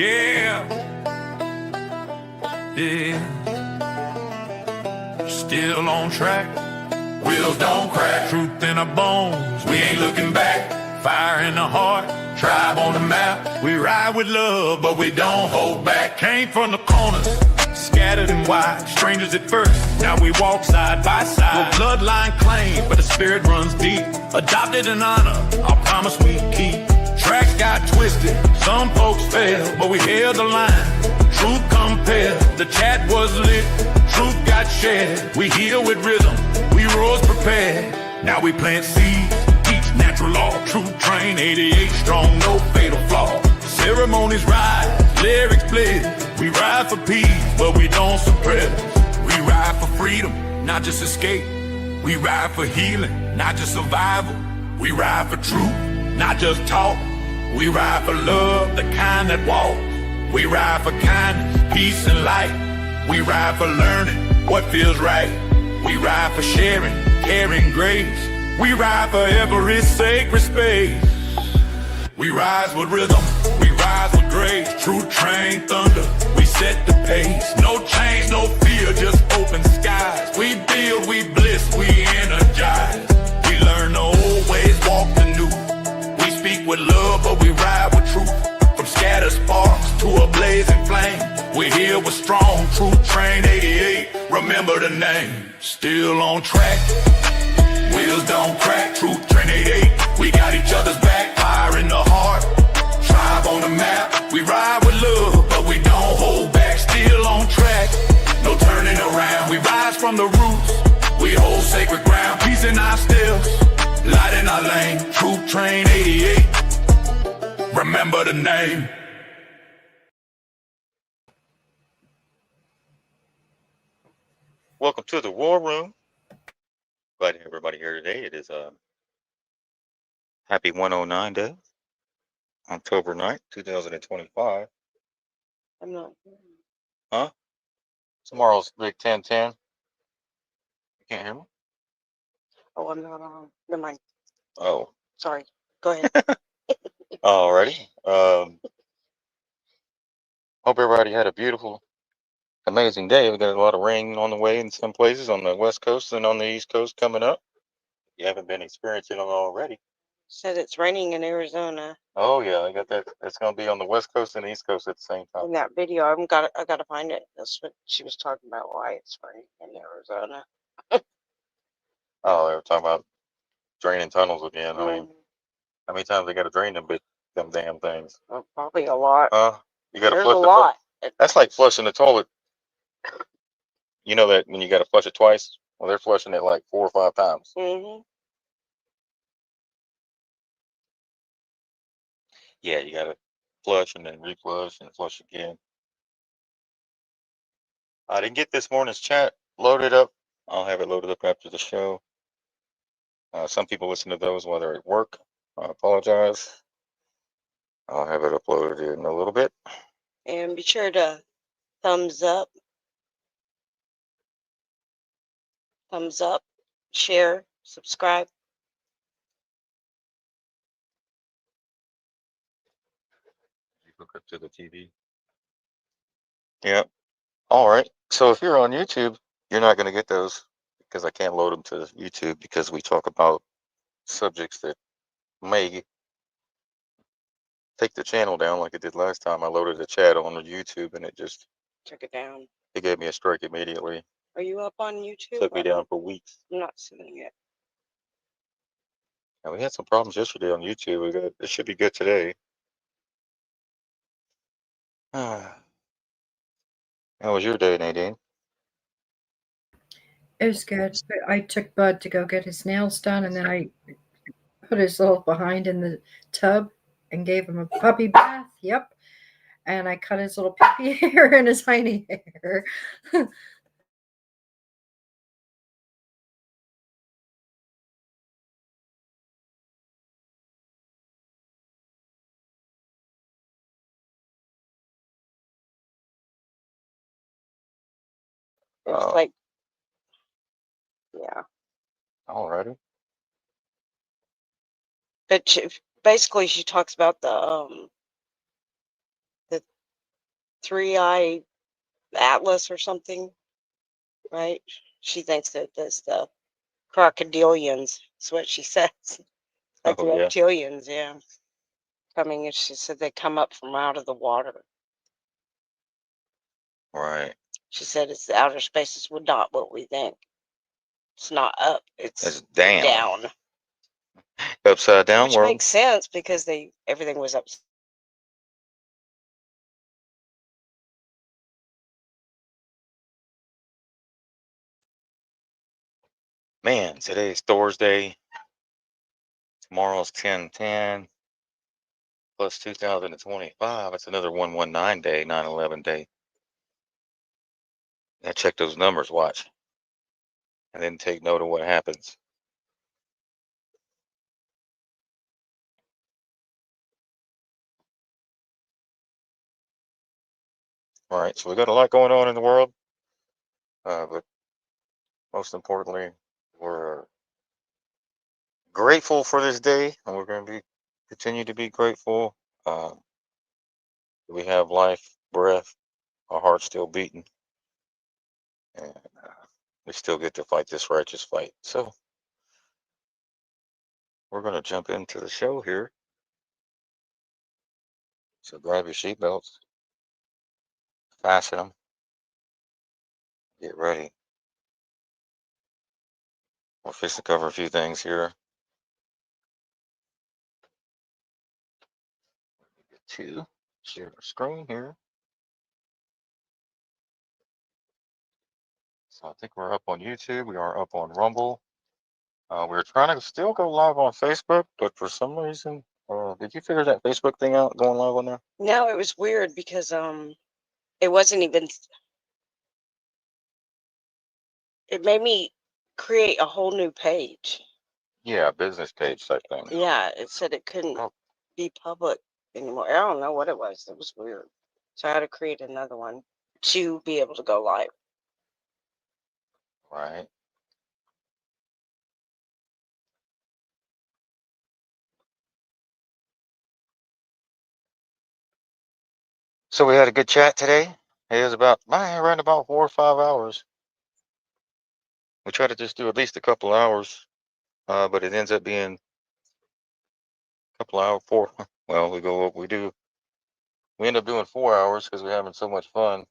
Yeah, yeah. Still on track. Wheels don't crack. Truth in our bones. We ain't looking back. Fire in the heart. Tribe on the map. We ride with love, but we don't hold back. Came from the corners. Scattered and wide, strangers at first, now we walk side by side. No bloodline claim, but the spirit runs deep. Adopted in honor, our promise we keep. Tracks got twisted, some folks failed, but we held the line. Truth compelled, the chat was lit, truth got shared. We heal with rhythm, we rose prepared. Now we plant seeds, teach natural law. Truth train, 88 strong, no fatal flaw. Ceremonies rise, lyrics blaze. We ride for peace, but we don't suppress. We ride for freedom, not just escape. We ride for healing, not just survival. We ride for truth, not just talk. We ride for love, the kind that walks. We ride for kindness, peace, and light. We ride for learning what feels right. We ride for sharing, caring grace. We ride for every sacred space. We rise with rhythm, we rise with grace. True train thunder, we set the pace. No change, no fear, just open skies. We build, we bliss, we energize. We learn the old ways, walk the new. We speak with love, but we ride with truth. From scattered sparks to a blazing flame, we're here with strong. True train 88, remember the name. Still on track, wheels don't crack. True train 88, we got each other's back. Fire in the heart, tribe on the map. We ride with love, but we don't hold back. Still on track, no turning around. We rise from the roots, we hold sacred ground. Peace in our steps, light in our lane. True train 88, remember the name. Welcome to the War Room. Glad to have everybody here today. It is happy 109 day, October 9th, 2025. I'm not. Huh? Tomorrow's Big 10-10. You can't hear me? Oh, I'm not on. Never mind. Oh. Sorry. Go ahead. Alrighty. Hope everybody had a beautiful, amazing day. We got a lot of rain on the way in some places on the West Coast and on the East Coast coming up. You haven't been experiencing it already. Said it's raining in Arizona. Oh yeah, I got that. It's gonna be on the West Coast and the East Coast at the same time. In that video, I gotta find it. That's what she was talking about. Why it's raining in Arizona. Oh, they were talking about draining tunnels again. I mean, how many times they got to drain them damn things? Well, probably a lot. You got to There's flush a lot. That's like flushing the toilet. You know that when you got to flush it twice? Well, they're flushing it like 4 or 5 times. Mm-hmm. Yeah, you got to flush and then reflush and flush again. I didn't get this morning's chat loaded up. I'll have it loaded up after the show. Some people listen to those while they're at work. I apologize. I'll have it uploaded in a little bit. And be sure to thumbs up, share, subscribe. You hook up to the TV. Yeah. All right. So if you're on YouTube, you're not going to get those because I can't load them to YouTube because we talk about subjects that may take the channel down like it did last time. I loaded a chat on the YouTube and it just took it down. It gave me a strike immediately. Are you up on YouTube? Took me down for weeks. I'm not seeing it. Now, we had some problems yesterday on YouTube. It should be good today. How was your day, Nadine? It was good. I took Bud to go get his nails done, and then I put his little behind in the tub and gave him a puppy bath. Yep. And I cut his little pee hair and his hiney hair. It's like, yeah. Alrighty. But basically, she talks about the three-eye atlas or something, right? She thinks that that's the crocodilians. That's what she says. Like the Oh yeah. reptilians, yeah. Coming, and she said they come up from out of the water. Right. She said it's the outer spaces, well, not what we think. It's not up, It's it's down. down. Upside down Which world. makes sense because everything was up. Man, today's Thursday. Tomorrow's 10/10 plus 2025. It's another 119 day, 9/11 day. I check those numbers, watch, and then take note of what happens. All right, so we got a lot going on in the world, but most importantly, we're grateful for this day, and we're going to continue to be grateful. We have life, breath, our heart's still beating, and we still get to fight this righteous fight. So we're going to jump into the show here. So grab your seatbelts, fasten them, get ready. We're fixing to cover a few things here. Get to share our screen here. So I think we're up on YouTube. We are up on Rumble. We're trying to still go live on Facebook, but for some reason, did you figure that Facebook thing out, going live on there? No, it was weird because it wasn't even. It made me create a whole new page. Yeah, business page type thing. Yeah, it said it couldn't Oh. be public anymore. I don't know what it was. It was weird. So I had to create another one to be able to go live. Right. So we had a good chat today. It was around about 4 or 5 hours. We try to just do at least a couple hours, but it ends up being a couple hours, four. Well, we end up doing 4 hours because we're having so much fun.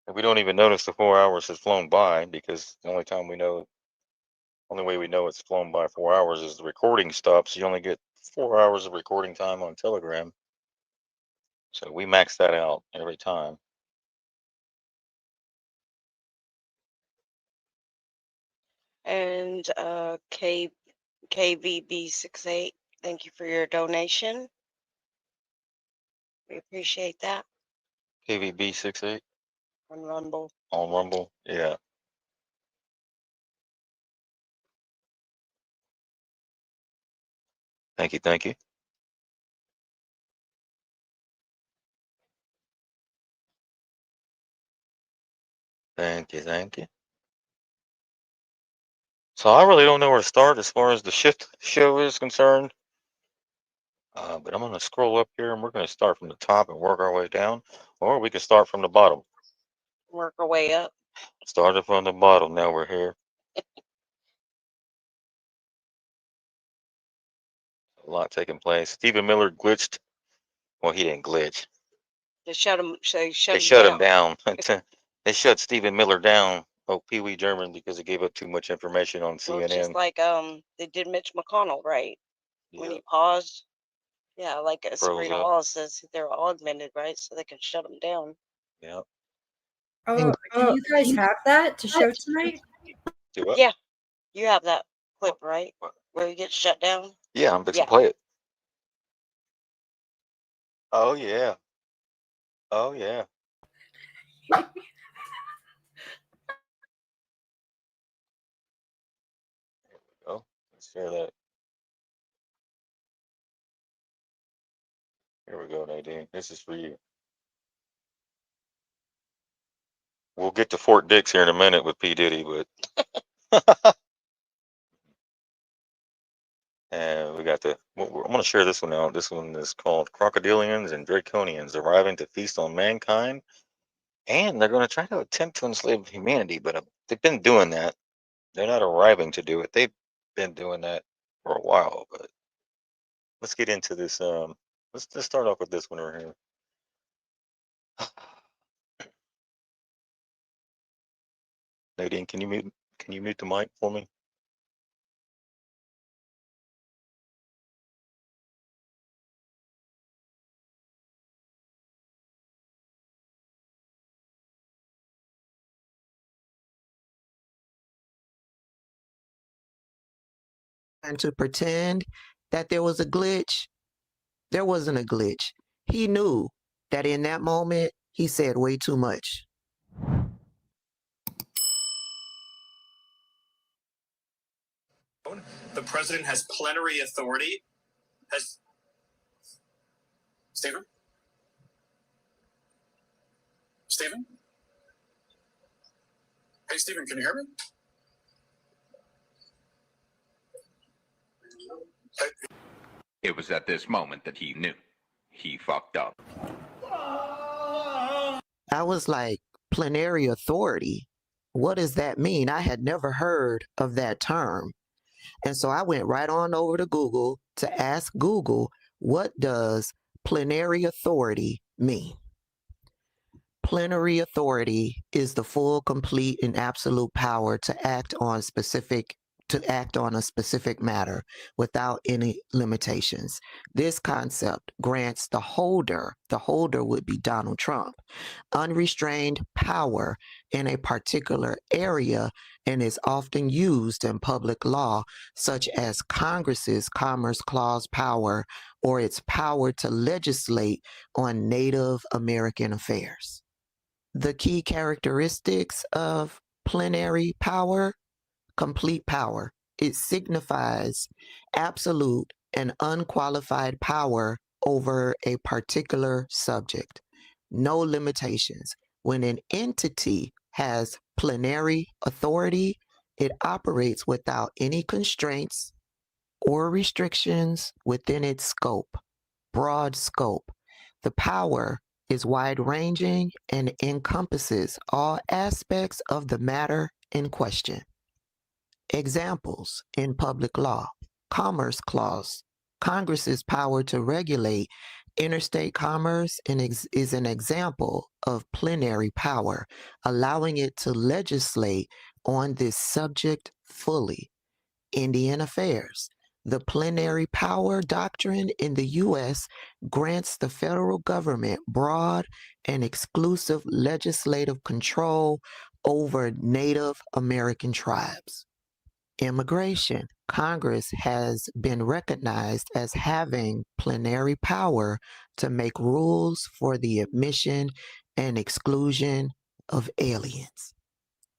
And we don't even notice the 4 hours has flown by because the only way we know it's flown by 4 hours is the recording stops. You only get 4 hours of recording time on Telegram. So we max that out every time. And KVB68, thank you for your donation. We appreciate that. KVB68 On Rumble. on Rumble. Yeah. Thank you. Thank you. Thank you. Thank you. So I really don't know where to start as far as the shift show is concerned. But I'm going to scroll up here and we're going to start from the top and work our way down. Or we can start from the bottom. Work our way up. Started from the bottom. Now we're here. A lot taking place. Stephen Miller glitched. Well, he didn't glitch. They shut him. They They shut shut him him down. They shut Stephen Miller down. Oh, Pee Wee German because he gave up too much information on Well, CNN. just like they did Mitch McConnell, right? When Yeah, he paused. Yeah, like froze Sabrina up. Hall says, they're augmented, right? So they can shut them down. Yeah. Oh, do you guys have that to show tonight? Do what? Yeah, you have that clip, right? Where you get shut down. Yeah, I'm fixing Yeah. to play it. Oh yeah. Oh yeah. Oh, let's share that. Here we go, Nadine. This is for you. We'll get to Fort Dix here in a minute with P. Diddy, but And we got I'm going to share this one out. This one is called Crocodilians and Draconians Arriving to Feast on Mankind. And they're going to try to attempt to enslave humanity, but they've been doing that. They're not arriving to do it. They've been doing that for a while, but let's get into this. Let's start off with this one right here. Nadine, can you mute the mic for me? And to pretend that there was a glitch, there wasn't a glitch. He knew that in that moment, he said way too much. The president has plenary authority. Stephen? Stephen? Hey, Stephen, can you hear me? It was at this moment that he knew he fucked up. I was like, plenary authority? What does that mean? I had never heard of that term. And so I went right on over to Google to ask Google, what does plenary authority mean? Plenary authority is the full, complete, and absolute power to act on a specific matter without any limitations. This concept grants the holder would be Donald Trump, unrestrained power in a particular area and is often used in public law, such as Congress's Commerce Clause power or its power to legislate on Native American affairs. The key characteristics of plenary power: complete power. It signifies absolute and unqualified power over a particular subject. No limitations. When an entity has plenary authority, it operates without any constraints or restrictions within its scope. Broad scope. The power is wide-ranging and encompasses all aspects of the matter in question. Examples in public law: Commerce Clause. Congress's power to regulate interstate commerce is an example of plenary power, allowing it to legislate on this subject fully. Indian affairs. The plenary power doctrine in the U.S. grants the federal government broad and exclusive legislative control over Native American tribes. Immigration. Congress has been recognized as having plenary power to make rules for the admission and exclusion of aliens.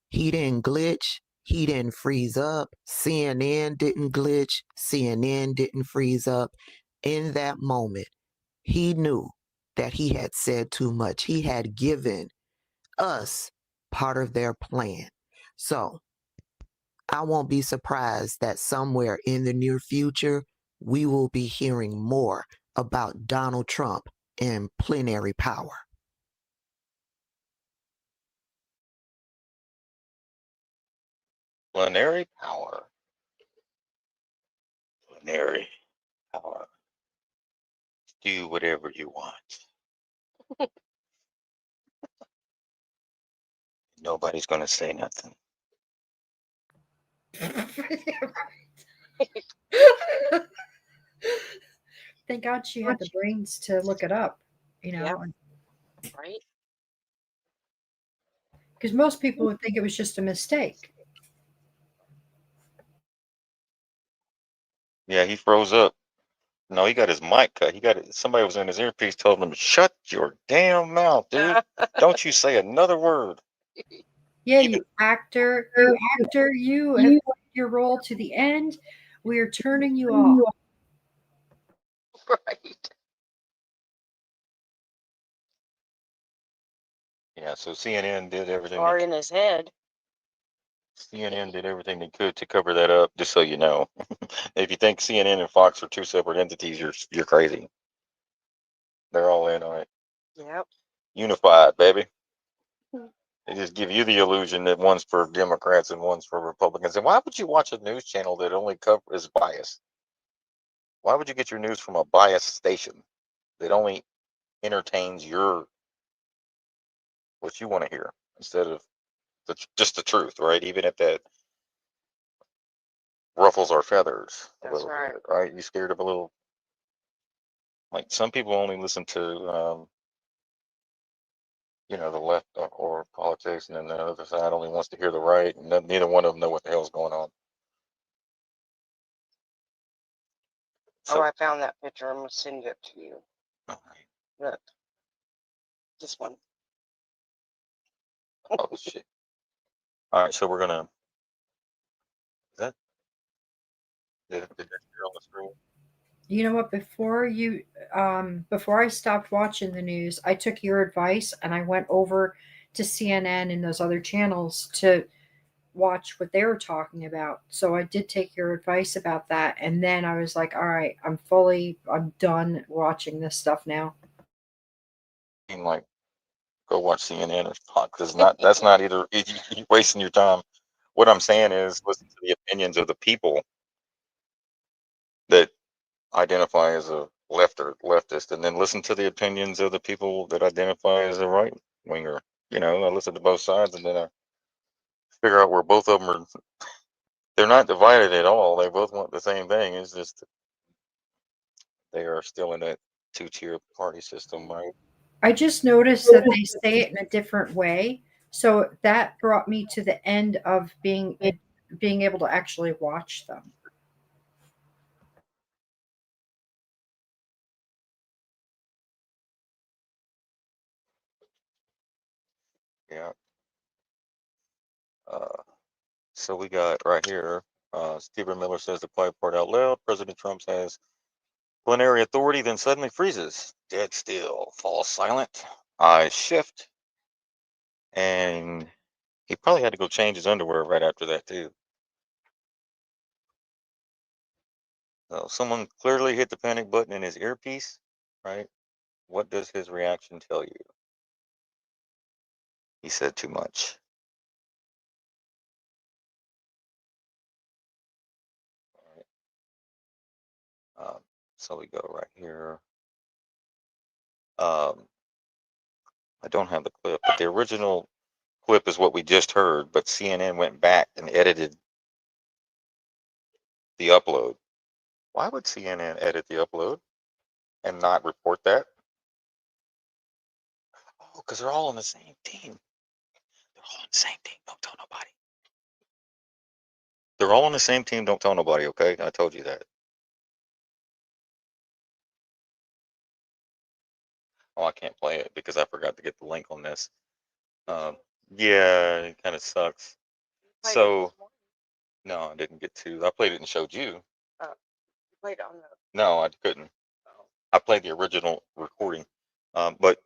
He didn't glitch. He didn't freeze up. CNN didn't glitch. CNN didn't freeze up. In that moment, he knew that he had said too much. He had given us part of their plan. So I won't be surprised that somewhere in the near future, we will be hearing more about Donald Trump and plenary power. Plenary power. Plenary power. Do whatever you want. Nobody's going to say nothing. Thank God she had the brains to look it up, Yep. Right? because most people would think it was just a mistake. Yeah, he froze up. No, he got his mic cut. Somebody was in his earpiece told him, "Shut your damn mouth, dude. Don't you say another word." Yeah, you actor, you have played your role to the end. We are turning you off. Right. Yeah, so CNN did everything. Or in his head. CNN did everything they could to cover that up, just so you know. If you think CNN and Fox are two separate entities, you're crazy. They're all in on it. Yep. Unified, baby. They just give you the illusion that one's for Democrats and one's for Republicans. And why would you watch a news channel that only covers bias? Why would you get your news from a biased station that only entertains what you want to hear instead of just the truth, right? Even if that ruffles our feathers a That's little right. bit, right? You scared of a little, like some people only listen to, the left or politics, and then the other side only wants to hear the right, and neither one of them know what the hell's going on. Oh, So, I found that picture. I'm gonna send it to you. all right. Look, this one. Oh shit! All right, so we're gonna. Is that did that appear on the screen? You know what? Before I stopped watching the news, I took your advice and I went over to CNN and those other channels to watch what they were talking about. So I did take your advice about that, and then I was like, all right, I'm done watching this stuff now. I mean, like, go watch CNN or Fox, because that's not either. You're wasting your time. What I'm saying is, listen to the opinions of the people that identify as a leftist, and then listen to the opinions of the people that identify as a right winger. I listen to both sides, and then I figure out where both of them are. They're not divided at all. They both want the same thing. It's just they are still in that two-tier party system, right? I just noticed that they say it in a different way. So that brought me to the end of being able to actually watch them. Yeah. Uh, so we got right here. Stephen Miller says the quiet part out loud. President Trump says plenary authority, then suddenly freezes, dead still, falls silent, eyes shift, and he probably had to go change his underwear right after that too. So someone clearly hit the panic button in his earpiece, right? What does his reaction tell you? He said too much. All right. So we go right here. I don't have the clip, but the original clip is what we just heard, but CNN went back and edited the upload. Why would CNN edit the upload and not report that? Oh, because they're all on the same team. They're all on the same team. Don't tell nobody. They're all on the same team. Don't tell nobody, okay? I told you that. Oh, I can't play it because I forgot to get the link on this. Yeah, it kind of sucks. Played it So, this morning. no, I didn't get to. I played it and showed you. You played it on the. No, I couldn't. Oh. I played the original recording. But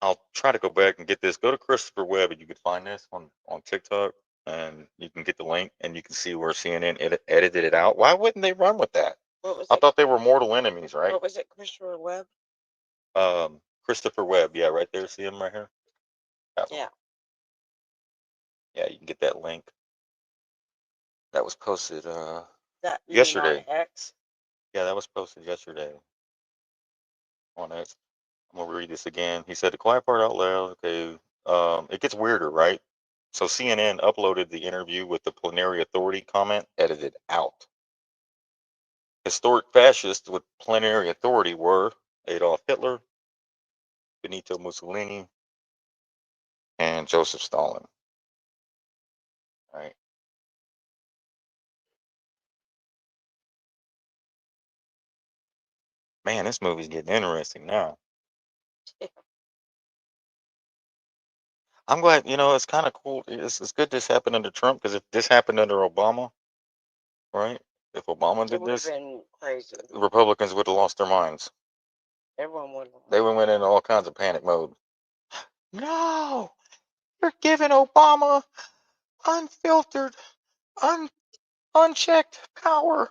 I'll try to go back and get this. Go to Christopher Webb and you can find this on TikTok, and you can get the link and you can see where CNN edited it out. Why wouldn't they run with that? What was I it? thought they were mortal enemies, right? What was it? Christopher Webb. Christopher Webb, yeah, right there. See him right here? That one. Yeah. Yeah, you can get that link. That was posted That you mean on yesterday. X. Yeah, that was posted yesterday on X. I'm gonna read this again. He said the quiet part out loud. Okay. It gets weirder, right? So CNN uploaded the interview with the plenary authority comment edited out. Historic fascists with plenary authority were Adolf Hitler, Benito Mussolini, and Joseph Stalin. Right. Man, this movie's getting interesting now. I'm glad, it's kind of cool. It's good this happened under Trump, because if this happened under Obama, right? If Obama It did would have this, been crazy. the Republicans would have lost their minds. Everyone would. They would went into all kinds of panic mode. No, you're giving Obama unfiltered, unchecked power.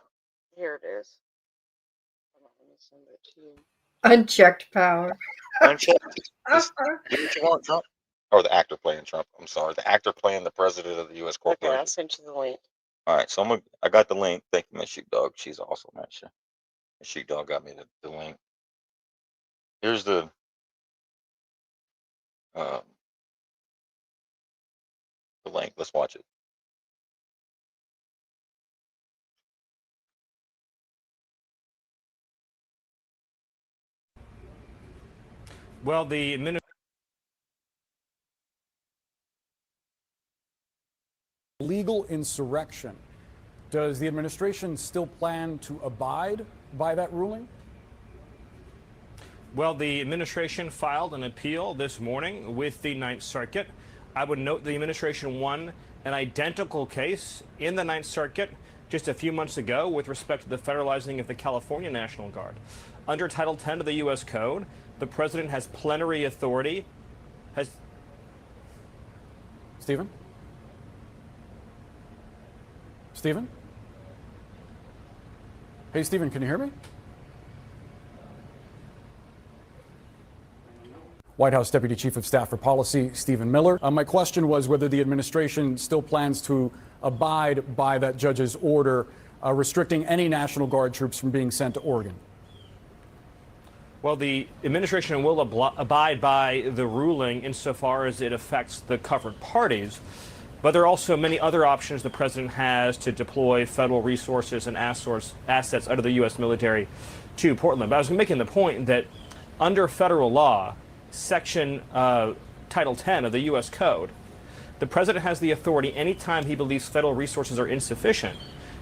Here it is. Hold on, let me send it to you. Unchecked power. Unchecked. Just do what you want, Trump. Or the actor playing Trump. I'm sorry, the actor playing the president of the U.S. Okay, corporation. I'll send you the link. All right, so I got the link. Thank you, Miss Sheepdog. She's awesome, actually. Miss Sheepdog got me the link. Here's um, the link. Let's watch it. Well, the administration. Legal insurrection. Does the administration still plan to abide by that ruling? Well, the administration filed an appeal this morning with the Ninth Circuit. I would note the administration won an identical case in the Ninth Circuit just a few months ago with respect to the federalizing of the California National Guard. Under Title 10 of the U.S. Code, the president has plenary authority. Stephen? Stephen? Hey, Stephen, can you hear me? White House Deputy Chief of Staff for Policy, Stephen Miller. My question was whether the administration still plans to abide by that judge's order restricting any National Guard troops from being sent to Oregon. Well, the administration will abide by the ruling insofar as it affects the covered parties. But there are also many other options the president has to deploy federal resources and assets out of the U.S. military to Portland. But I was making the point that under federal law, Section Title 10 of the U.S. Code, the president has the authority anytime he believes federal resources are insufficient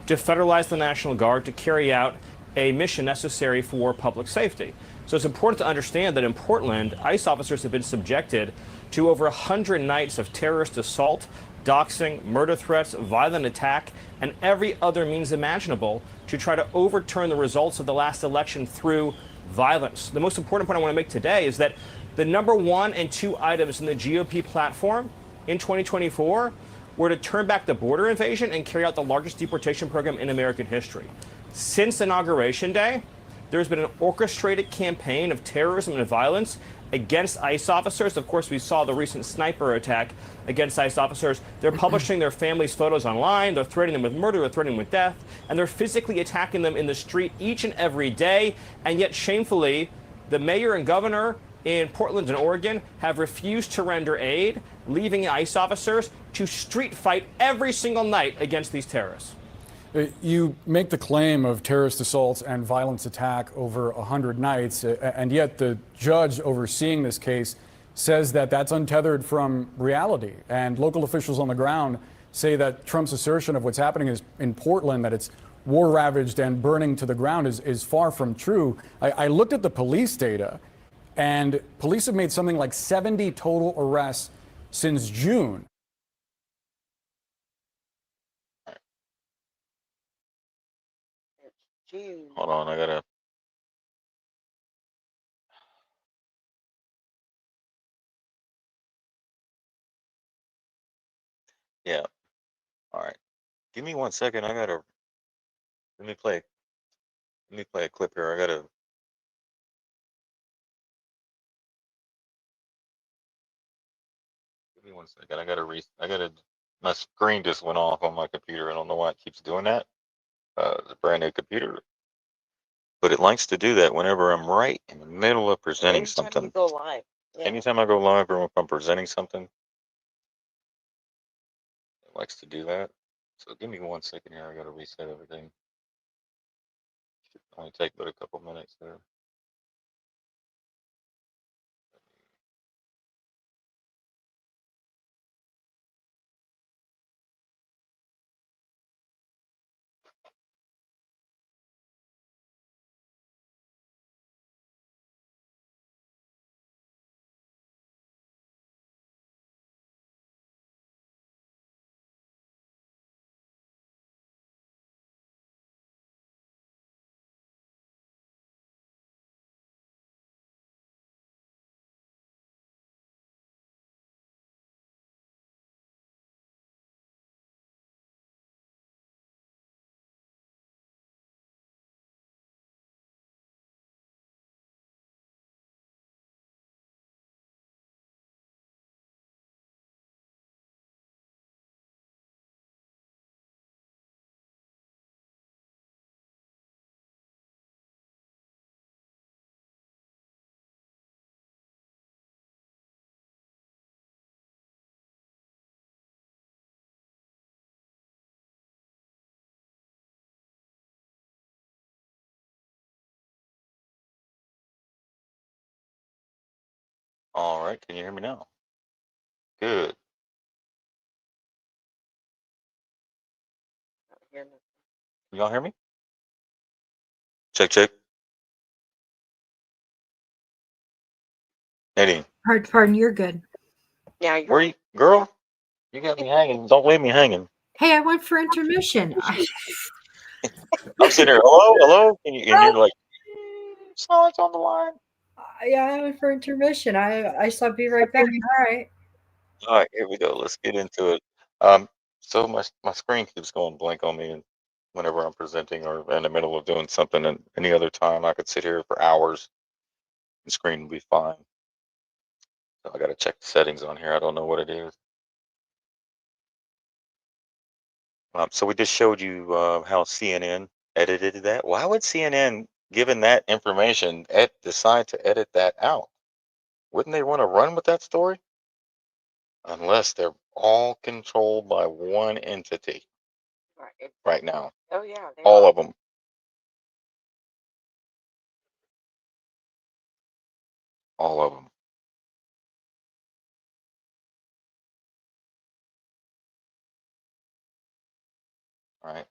to federalize the National Guard to carry out a mission necessary for public safety. So it's important to understand that in Portland, ICE officers have been subjected to over 100 nights of terrorist assault, doxing, murder threats, violent attack, and every other means imaginable to try to overturn the results of the last election through violence. The most important point I want to make today is that the number 1 and 2 items in the GOP platform in 2024 were to turn back the border invasion and carry out the largest deportation program in American history. Since Inauguration Day, there's been an orchestrated campaign of terrorism and violence against ICE officers. Of course, we saw the recent sniper attack against ICE officers. They're publishing their families' photos online. They're threatening them with murder. They're threatening them with death. And they're physically attacking them in the street each and every day. And yet, shamefully, the mayor and governor in Portland and Oregon have refused to render aid, leaving ICE officers to street fight every single night against these terrorists. You make the claim of terrorist assaults and violence attack over 100 nights, and yet the judge overseeing this case says that that's untethered from reality. And local officials on the ground say that Trump's assertion of what's happening is in Portland, that it's war-ravaged and burning to the ground, is far from true. I looked at the police data, and police have made something like 70 total arrests since June. June. Hold on, I gotta. Yeah. All right. Give me 1 second. I gotta. Let me play. Let me play a clip here. I gotta. Give me 1 second. I gotta. My screen just went off on my computer. I don't know why it keeps doing that. It's a brand new computer, but it likes to do that whenever I'm right in the middle of presenting Anytime something. you go live. Yeah. Anytime I go live or if I'm presenting something, it likes to do that. So give me 1 second here. I gotta reset everything. Should only take but a couple minutes there. All right, can you hear me now? Good. Y'all hear me? Check, check. Nadine, Pardon, you're good. Now you're where you, girl? You got me hanging. Don't leave me hanging. Hey, I went for intermission. I'm sitting here. Hello, hello. And you're like, so it's on the line. Yeah, I went for intermission. I shall be right back. All right. All right, here we go. Let's get into it. So my screen keeps going blank on me, and whenever I'm presenting or in the middle of doing something, and any other time I could sit here for hours, the screen will be fine. So I got to check the settings on here. I don't know what it is. So we just showed you how CNN edited that. Why would CNN, given that information, decide to edit that out? Wouldn't they want to run with that story? Unless they're all controlled by one entity right. right now. Oh yeah, they All are. of them. All of them. All right.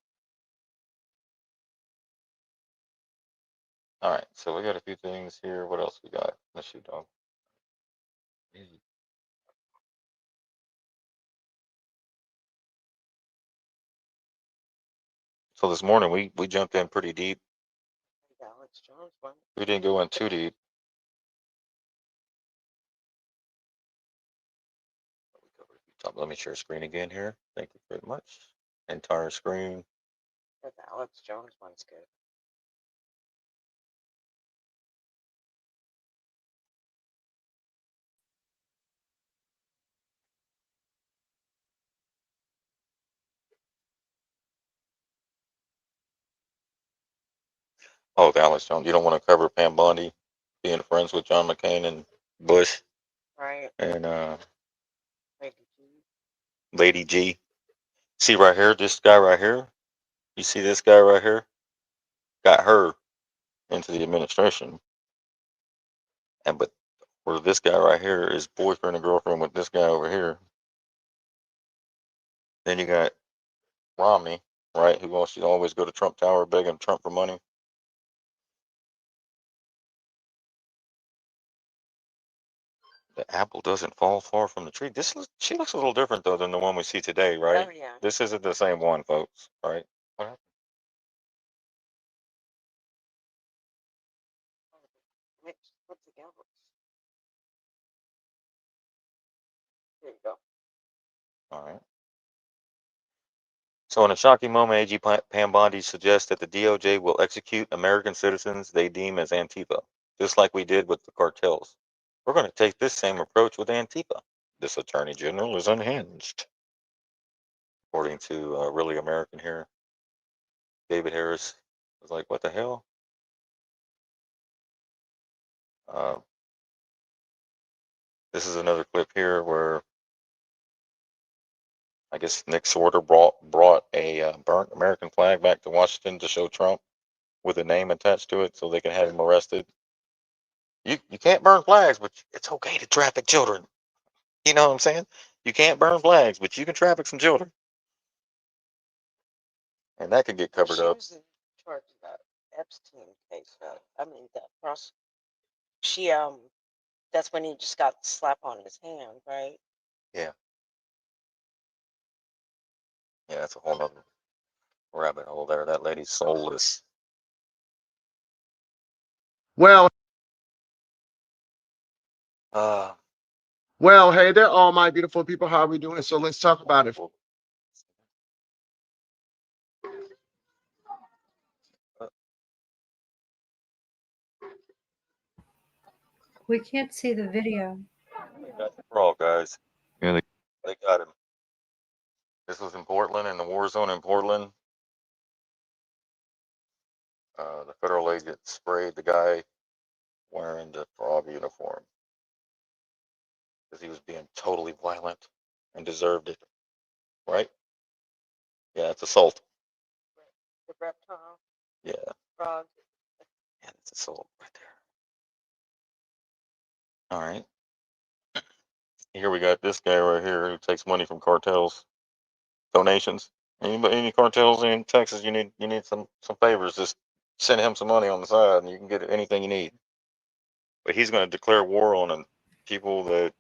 All right. So we got a few things here. What else we got? Let's shoot, dog. Easy. So this morning we jumped in pretty deep. Alex Jones one. We didn't go in too deep. Let me share screen again here. Thank you very much. Entire screen. The Alex Jones one's good. Oh, the Alex Jones. You don't want to cover Pam Bondi being friends with John McCain and Bush Right. and Lady G. Lady G. See right here, this guy right here. You see this guy right here? Got her into the administration. And but where this guy right here is boyfriend and girlfriend with this guy over here. Then you got Romney, right? Who wants to always go to Trump Tower begging Trump for money. The apple doesn't fall far from the tree. She looks a little different though than the one we see today, right? Oh yeah. This isn't the same one, folks, right? What happened? Mixed put together. There you go. All right. So in a shocking moment, AG Pam Bondi suggests that the DOJ will execute American citizens they deem as Antifa, just like we did with the cartels. We're going to take this same approach with Antifa. This attorney general is unhinged. According to Really American here, David Harris was like, what the hell? This is another clip here where I guess Nick Sorter brought a burnt American flag back to Washington to show Trump with a name attached to it so they can have him arrested. You can't burn flags, but it's okay to traffic children. You know what I'm saying? You can't burn flags, but you can traffic some children. And that could get covered She up. was in charge of that Epstein case. I mean that process. She that's when he just got the slap on his hand, right? Yeah. Yeah, that's a whole other rabbit hole there. That lady's soulless. Well, Uh, well, hey there, all my beautiful people. How are we doing? So let's talk about it. We can't see the video. they got the frog, guys. Yeah, they got him. This was in Portland, in the war zone in Portland. The federal agent sprayed the guy wearing the frog uniform because he was being totally violent and deserved it, right? Yeah, it's assault. The reptile Yeah, frog. yeah, it's assault right there. All right. Here we got this guy right here who takes money from cartels, donations. Any cartels in Texas, you need some favors. Just send him some money on the side, and you can get anything you need. But he's going to declare war on people that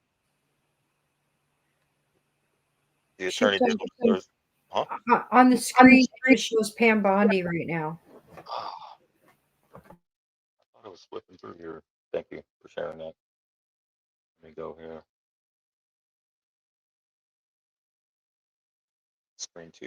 the attorney Sheepdog, general declares. Huh? on the screen, it shows Pam Bondi right now. I thought it was flipping through here. Thank you for sharing that. Let me go here. Screen 2.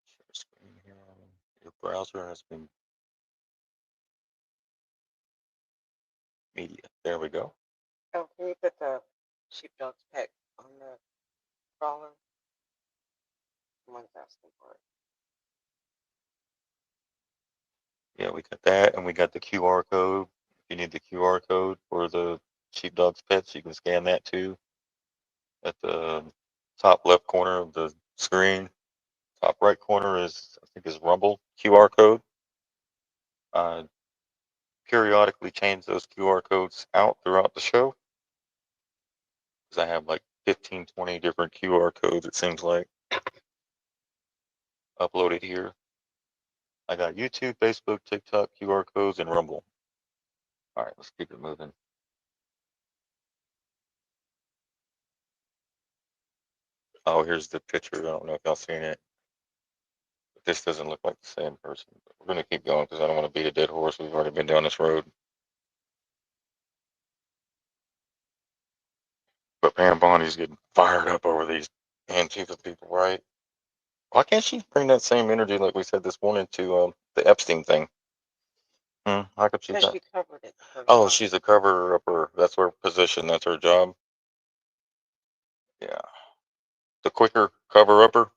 Share screen here. Your browser has been media. There we go. Oh, can you put the sheepdog's pet on the crawler? Someone's asking for it. Yeah, we got that, and we got the QR code. If you need the QR code for the sheepdog's pets, you can scan that too. At the top left corner of the screen, top right corner is, I think, is Rumble QR code. Periodically change those QR codes out throughout the show, because I have like 15, 20 different QR codes, it seems like, uploaded here. I got YouTube, Facebook, TikTok, QR codes, and Rumble. All right, let's keep it moving. Oh, here's the picture. I don't know if y'all seen it. But this doesn't look like the same person. But we're going to keep going because I don't want to beat a dead horse. We've already been down this road. But Pam Bondi's getting fired up over these Antifa people, right? Why can't she bring that same energy like we said this morning to the Epstein thing? How come she's Because not? she covered it. Oh, she's a cover-upper. That's her position. That's her job. Yeah. The quicker cover-upper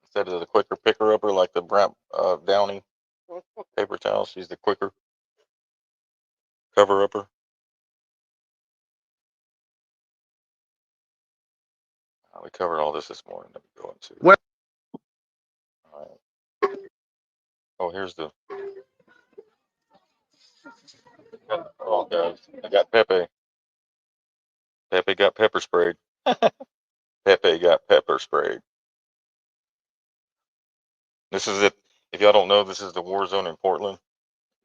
instead of the quicker picker-upper like the Brant Downey paper towel. She's the quicker cover-upper. We covered all this morning. Let me go into. Well- All right. Oh, here's the. Oh, guys. I got Pepe. Pepe got pepper sprayed. Pepe got pepper sprayed. This is it. If y'all don't know, this is the war zone in Portland.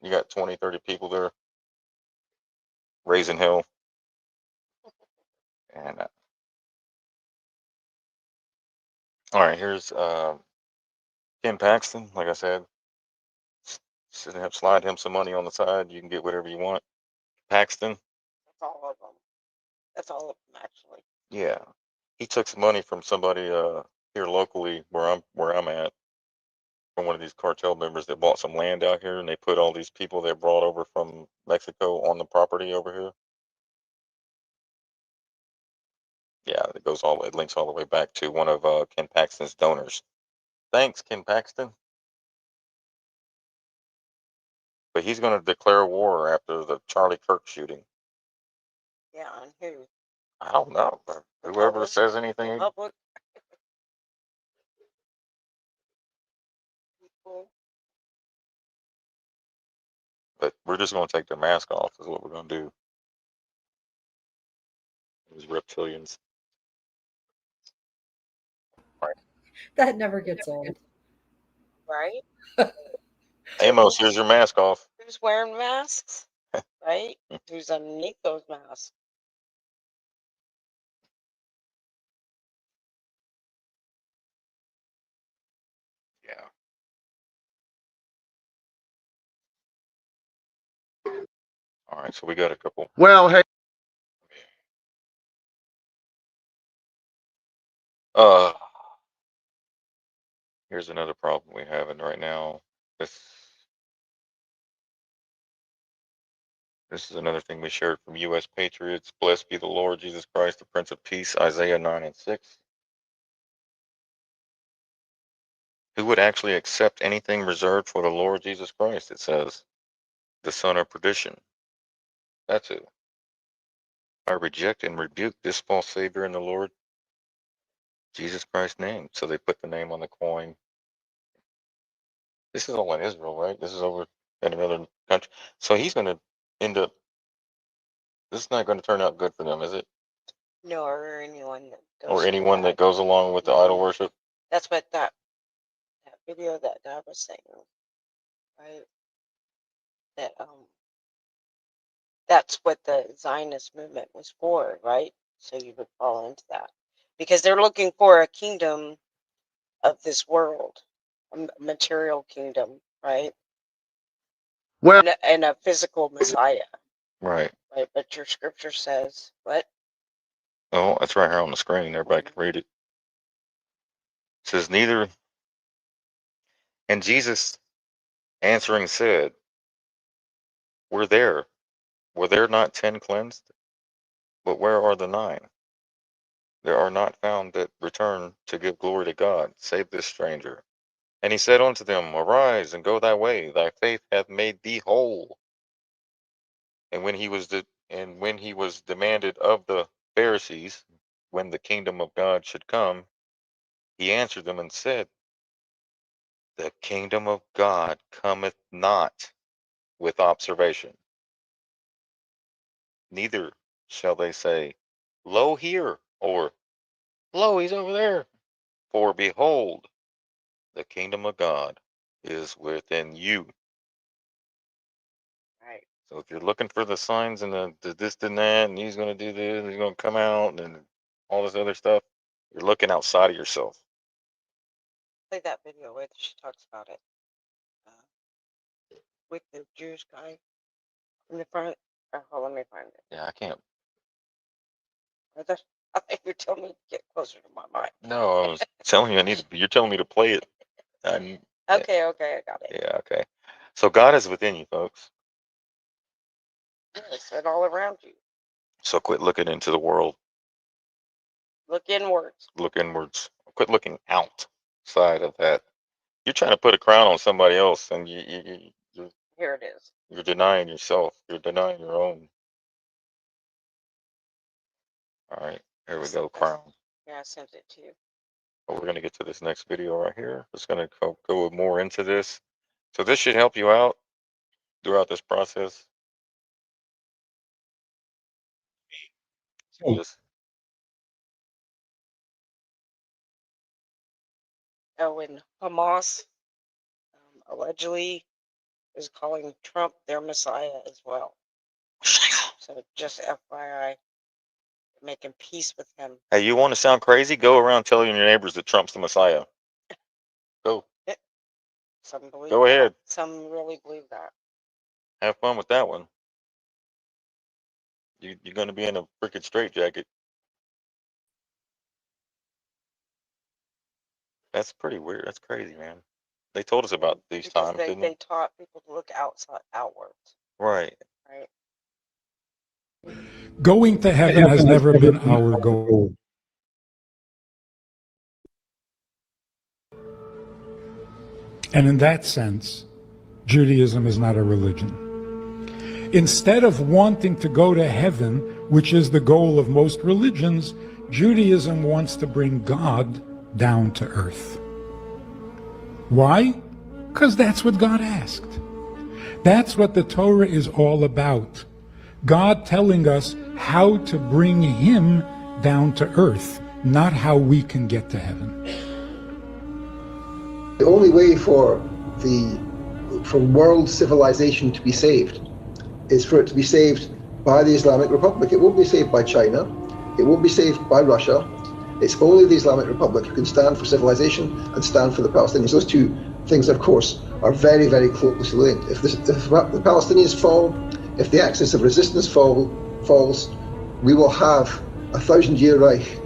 You got 20, 30 people there raising hell. And all right, here's Ken Paxton. Like I said, slide him some money on the side. You can get whatever you want. Paxton. That's all of them. That's all of them, actually. Yeah, he took some money from somebody here locally where I'm at, from one of these cartel members that bought some land out here, and they put all these people they brought over from Mexico on the property over here. Yeah, it links all the way back to one of Ken Paxton's donors. Thanks, Ken Paxton. But he's going to declare war after the Charlie Kirk shooting. Yeah, on who? I don't know. But whoever says anything. Public people. But we're just going to take their mask off is what we're going to do. These reptilians. That never gets old. Right? Amos, here's your mask off. Who's wearing masks? Right? Who's underneath those masks? Yeah. All right, so we got a couple. Well, hey, Here's another problem we're having right now. This is another thing we shared from U.S. Patriots. Blessed be the Lord Jesus Christ, the Prince of Peace, Isaiah 9:6. Who would actually accept anything reserved for the Lord Jesus Christ, it says. the son of perdition. That's who. I reject and rebuke this false savior in the Lord Jesus Christ's name. So they put the name on the coin. This is all in Israel, right? This is over in another country. So he's going to end up, this is not going to turn out good for them, is it? No, or anyone that goes. Or with anyone that goes along with the idol worship? That's what that video that Dad was saying, right? That that's what the Zionist movement was for, right? So you would fall into that because they're looking for a kingdom of this world, a material kingdom, right? Well, And a physical Messiah, Right. right? But your scripture says what? Oh, that's right here on the screen. Everybody can read it. It says, neither. And Jesus answering said, Were there not 10 cleansed? But where are the 9? There are not found that return to give glory to God, save this stranger. And he said unto them, Arise and go thy way, thy faith hath made thee whole. And when he was demanded of the Pharisees when the kingdom of God should come, he answered them and said, The kingdom of God cometh not with observation. Neither shall they say, Lo here, or Lo, he's over there. For behold, the kingdom of God is within you. Right. So if you're looking for the signs and the this and that, and he's going to do this, and he's going to come out, and all this other stuff, you're looking outside of yourself. Play that video where she talks about it with the Jewish guy in the front. Oh, let me find it. Yeah, I can't. I think you're telling me to get closer to my mic. No, I was telling you you're telling me to play it. Okay, I got it. Yeah, okay. So God is within you, folks. Yes, and all around you. So quit looking into the world. Look inwards. Look inwards. Quit looking outside of that. You're trying to put a crown on somebody else, and Here it is. you're denying yourself. You're denying your own. All right, here we go, crown. Yeah, I sent it to you. But we're going to get to this next video right here. It's going to go more into this. So this should help you out throughout this process. Just Oh, and Hamas allegedly is calling Trump their Messiah as well. So just FYI, making peace with him. Hey, you want to sound crazy? Go around telling your neighbors that Trump's the Messiah. Go. Some believe Go that. ahead. Some really believe that. Have fun with that one. You're going to be in a freaking straitjacket. That's pretty weird. That's crazy, man. They told us about these Because times, didn't they they? taught people to look outwards, Right. right? Going to heaven has never been our goal. And in that sense, Judaism is not a religion. Instead of wanting to go to heaven, which is the goal of most religions, Judaism wants to bring God down to earth. Why? Because that's what God asked. That's what the Torah is all about. God telling us how to bring him down to earth, not how we can get to heaven. The only way for world civilization to be saved is for it to be saved by the Islamic Republic. It won't be saved by China. It won't be saved by Russia. It's only the Islamic Republic who can stand for civilization and stand for the Palestinians. Those two things, of course, are very, very closely linked. If the Palestinians fall, if the axis of resistance falls, we will have a 1,000-year Reich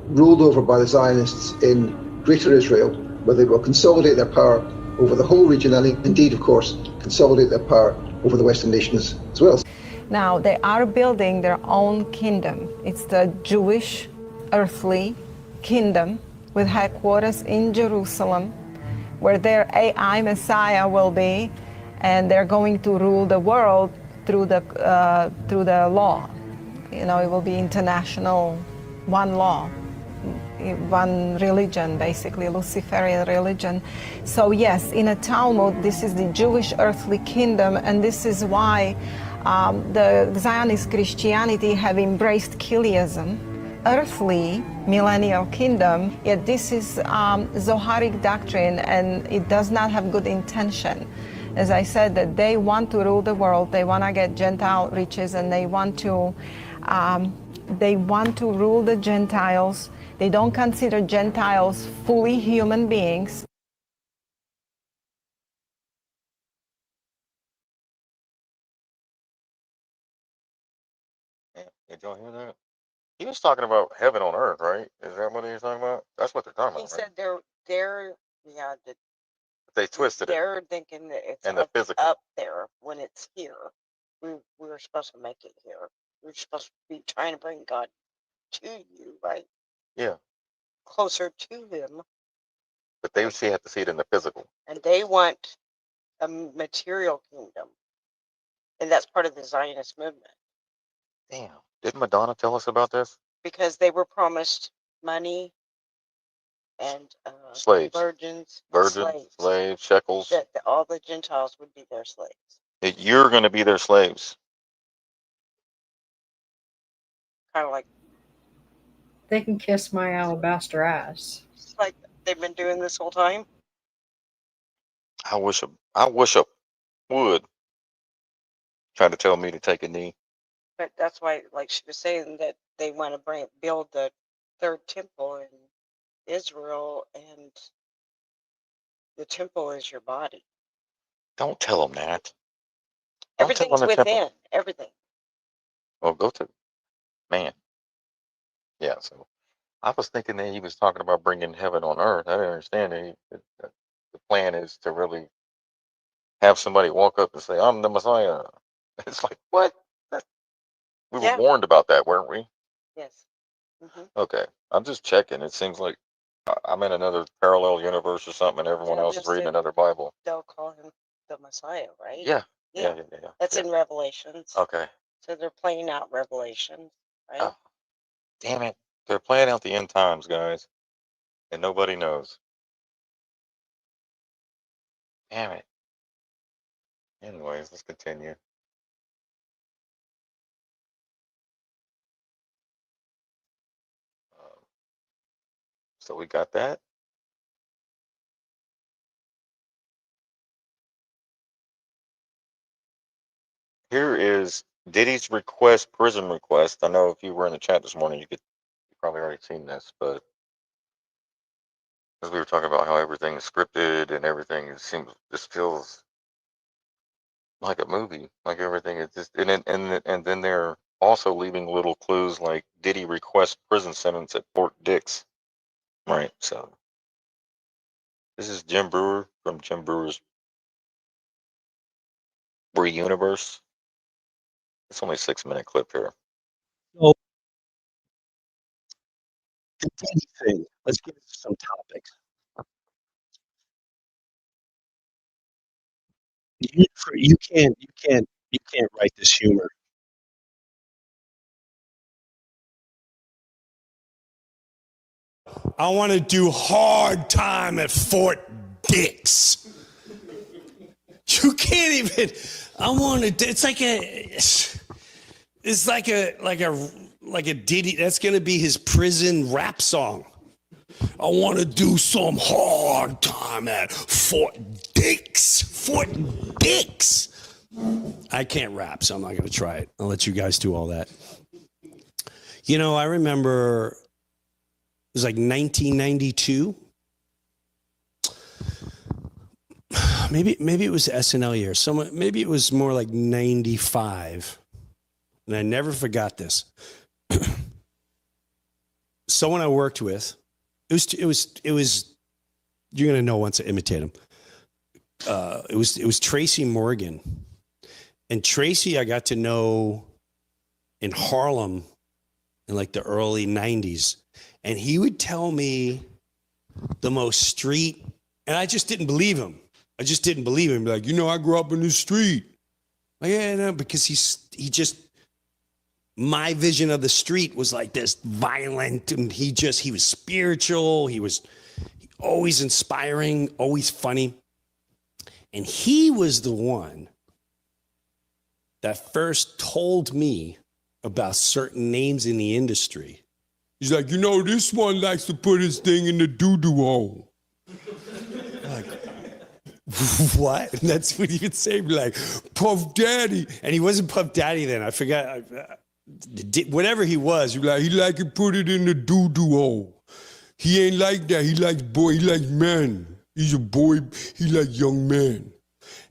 ruled over by the Zionists in Greater Israel, where they will consolidate their power over the whole region and indeed, of course, consolidate their power over the Western nations as well. Now, they are building their own kingdom. It's the Jewish earthly kingdom with headquarters in Jerusalem, where their AI Messiah will be. and they're going to rule the world through the law. You know, it will be international, one law, one religion, basically, Luciferian religion. So yes, in a Talmud, this is the Jewish earthly kingdom, and this is why the Zionist Christianity have embraced Kiliism, earthly millennial kingdom, yet this is Zoharic doctrine, and it does not have good intention. As I said, that they want to rule the world, they want to get Gentile riches, and they want to rule the Gentiles. They don't consider Gentiles fully human beings. Yeah, did y'all hear that? He was talking about heaven on earth, right? Is that what he was talking about? That's what they're talking He about, right? said they're yeah, They twisted it they're thinking that it's in the physical. up there when it's here. We're supposed to make it here. We're supposed to be trying to bring God to you, right? Yeah, Closer to Him, but they have to see it in the physical. and they want a material kingdom, and that's part of the Zionist movement Damn, didn't Madonna tell us about this? because they were promised money and Slaves. virgins, and slaves, shekels. that all the Gentiles would be their slaves. That you're going to be their slaves. Kind of like They can kiss my alabaster ass. they've been doing this whole time. I wish a would try to tell me to take a knee. But that's why, like she was saying, that they want to build the third temple in Israel, and the temple is your body. Don't tell them that. Don't tell Everything's them the temple. within. Everything. Well, go to man. Yeah. So I was thinking that he was talking about bringing heaven on earth. I didn't understand that the plan is to really have somebody walk up and say, "I'm the Messiah." It's like, what? We were warned about that, weren't we? Yes. Mm-hmm. Okay. I'm just checking. It seems like I'm in another parallel universe or something, and everyone else is reading another Bible. They'll call him the Messiah, right? Yeah. That's in Revelations. Okay. So they're playing out Revelations, right? Oh, damn it. They're playing out the end times, guys. And nobody knows. Damn it. Anyways, let's continue. So we got that. Here is Diddy's prison request. I know if you were in the chat this morning, you probably already seen this, but as we were talking about how everything is scripted and everything, this feels like a movie. Like everything is just, and then they're also leaving little clues like Diddy requests prison sentence at Fort Dix. Right. So this is Jim Brewer from Jim Brewer's Bree Universe. It's only a 6-minute clip here. So the Diddy thing. Let's get into some topics. You can't write this humor. I want to do hard time at Fort Dix. You can't even. I want to. It's like a Diddy. That's gonna be his prison rap song. I want to do some hard time at Fort Dix. Fort Dix. I can't rap, so I'm not gonna try it. I'll let you guys do all that. You know, I remember it was like 1992. Maybe it was SNL year. Maybe it was more like 95. And I never forgot this. Someone I worked with, it was you're gonna know once I imitate him. It was Tracy Morgan. And Tracy I got to know in Harlem in like the early 90s. And he would tell me the most street, and I just didn't believe him. I just didn't believe him. Like, I grew up in the street. Like, yeah, no, because my vision of the street was like this violent, and he was spiritual. He was always inspiring, always funny. And he was the one that first told me about certain names in the industry. He's like, this one likes to put his thing in the doo-doo hole. Like, what? And that's what he would say, like, Puff Daddy. And he wasn't Puff Daddy then. I forgot. Whatever he was, he like to put it in the doo-doo hole. He ain't like that. He likes men. He's a boy. He likes young men.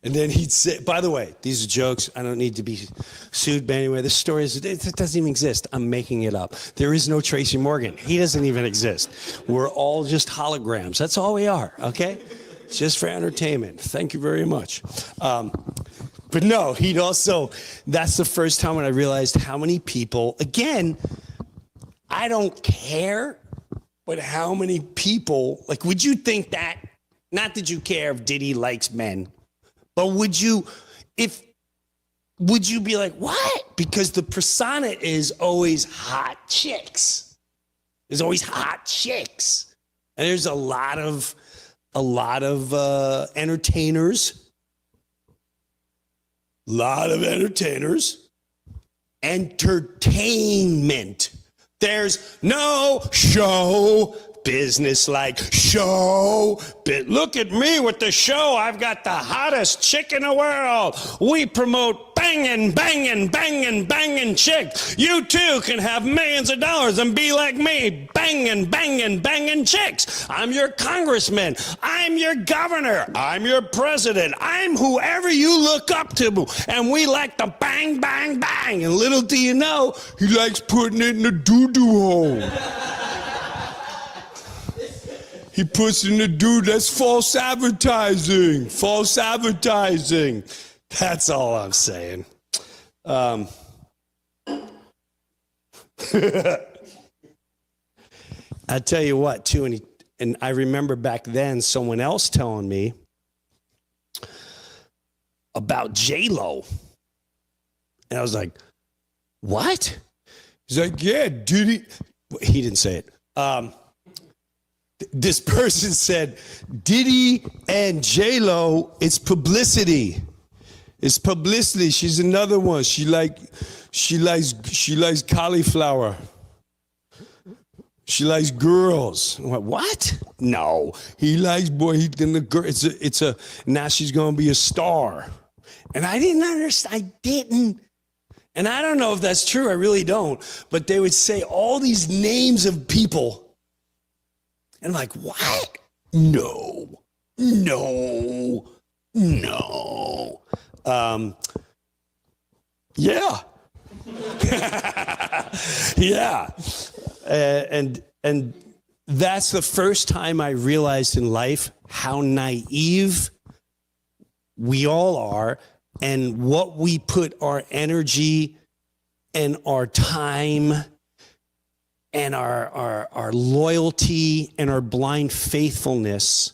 And then he'd say, by the way, these are jokes. I don't need to be sued, but anyway, this story it doesn't even exist. I'm making it up. There is no Tracy Morgan. He doesn't even exist. We're all just holograms. That's all we are, okay? It's just for entertainment. Thank you very much. But no, that's the first time when I realized how many people, again, I don't care, but how many people, like, would you think that, not that you care if Diddy likes men, but would you be like, what? Because the persona is always hot chicks. There's always hot chicks. And there's a lot of entertainers. Entertainment. There's no show business like show. Look at me with the show. I've got the hottest chick in the world. We promote banging, banging, banging, banging chick. You too can have millions of dollars and be like me, banging, banging, banging chicks. I'm your congressman. I'm your governor. I'm your president. I'm whoever you look up to. And we like to bang, bang, bang. And little do you know, he likes putting it in the doo-doo hole. He puts in the dude. That's false advertising. False advertising. That's all I'm saying. I tell you what, too, and I remember back then someone else telling me about J-Lo. And I was like, what? He's like, yeah, Diddy. He didn't say it. This person said, Diddy and J-Lo, it's publicity. It's publicity. She's another one. She likes cauliflower. She likes girls. I went, what? No. He likes then the girl. It's a now she's gonna be a star. And I didn't understand. I didn't. And I don't know if that's true. I really don't. But they would say all these names of people. And I'm like, what? No. Yeah. Yeah. And that's the first time I realized in life how naive we all are and what we put our energy and our time and our loyalty and our blind faithfulness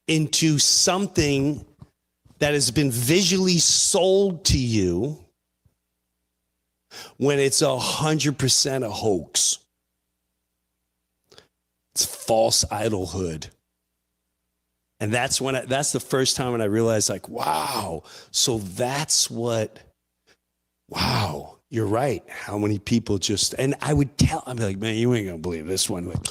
into something that has been visually sold to you when it's 100% a hoax. It's false idolhood. And that's the first time when I realized, like, wow, so that's what, wow. You're right. How many people just, and I would I'd be like, man, you ain't gonna believe this one. Like,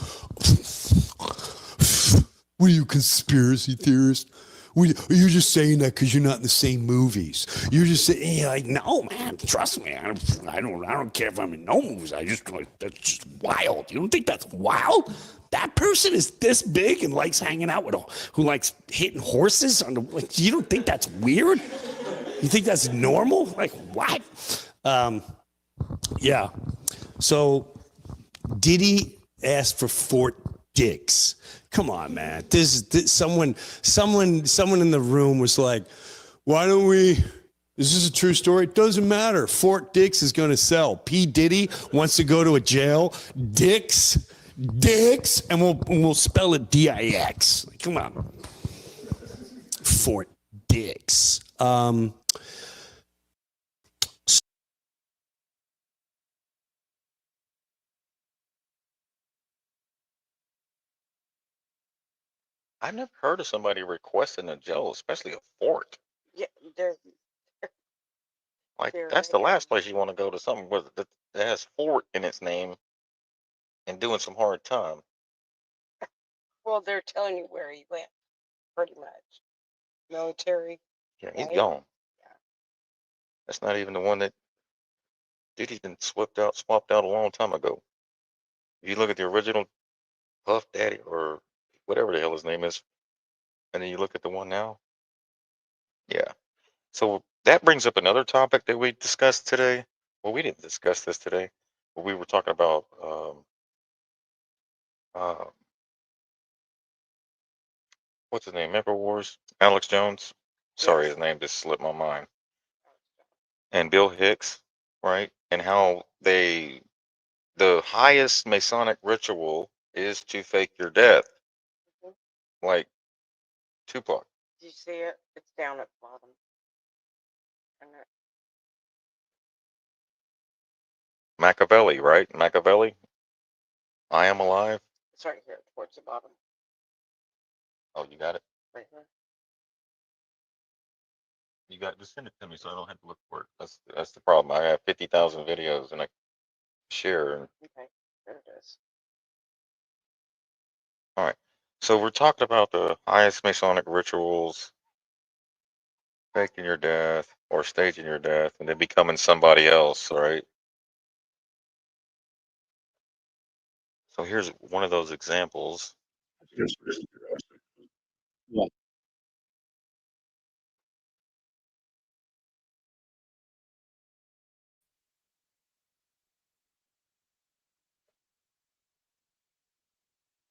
what are you, conspiracy theorist? You're just saying that because you're not in the same movies. You're just saying, like, no, man, trust me. I don't care if I'm in no movies. That's just wild. You don't think that's wild? That person is this big and likes hanging out with who likes hitting horses like, you don't think that's weird? You think that's normal? Like, what? Yeah. So Diddy asked for Fort Dix. Come on, man. Someone in the room was like, why don't we, is this a true story? It doesn't matter. Fort Dix is going to sell. P. Diddy wants to go to a jail. Dix, and we'll spell it D-I-X. Come on. Fort Dix. I've never heard of somebody requesting a jail, especially a fort. Yeah, they're Like They're that's the making- last place you want to go, to something that has fort in its name and doing some hard time. well, they're telling you where he went, pretty much. Military. Yeah, he's Right. gone. That's not even the one that dude. He's been swapped out a long time ago. If you look at the original Puff Daddy or whatever the hell his name is, and then you look at the one now, yeah. So that brings up another topic that we discussed today. Well, we didn't discuss this today, but we were talking about what's his name? InfoWars, Alex Jones. Sorry, his name just slipped my mind. And Bill Hicks, right? And how the highest Masonic ritual is to fake your death, like Tupac. Do you see it? It's down at the bottom. And Machiavelli, right? Machiavelli. I am alive. it's right here towards the bottom, Oh, you got it. right here. You got just send it to me so I don't have to look for it. That's the problem. I have 50,000 videos and I share. And, Okay, there it is. all right. So we're talking about the highest Masonic rituals, faking your death or staging your death, and then becoming somebody else, right? So here's one of those examples. What?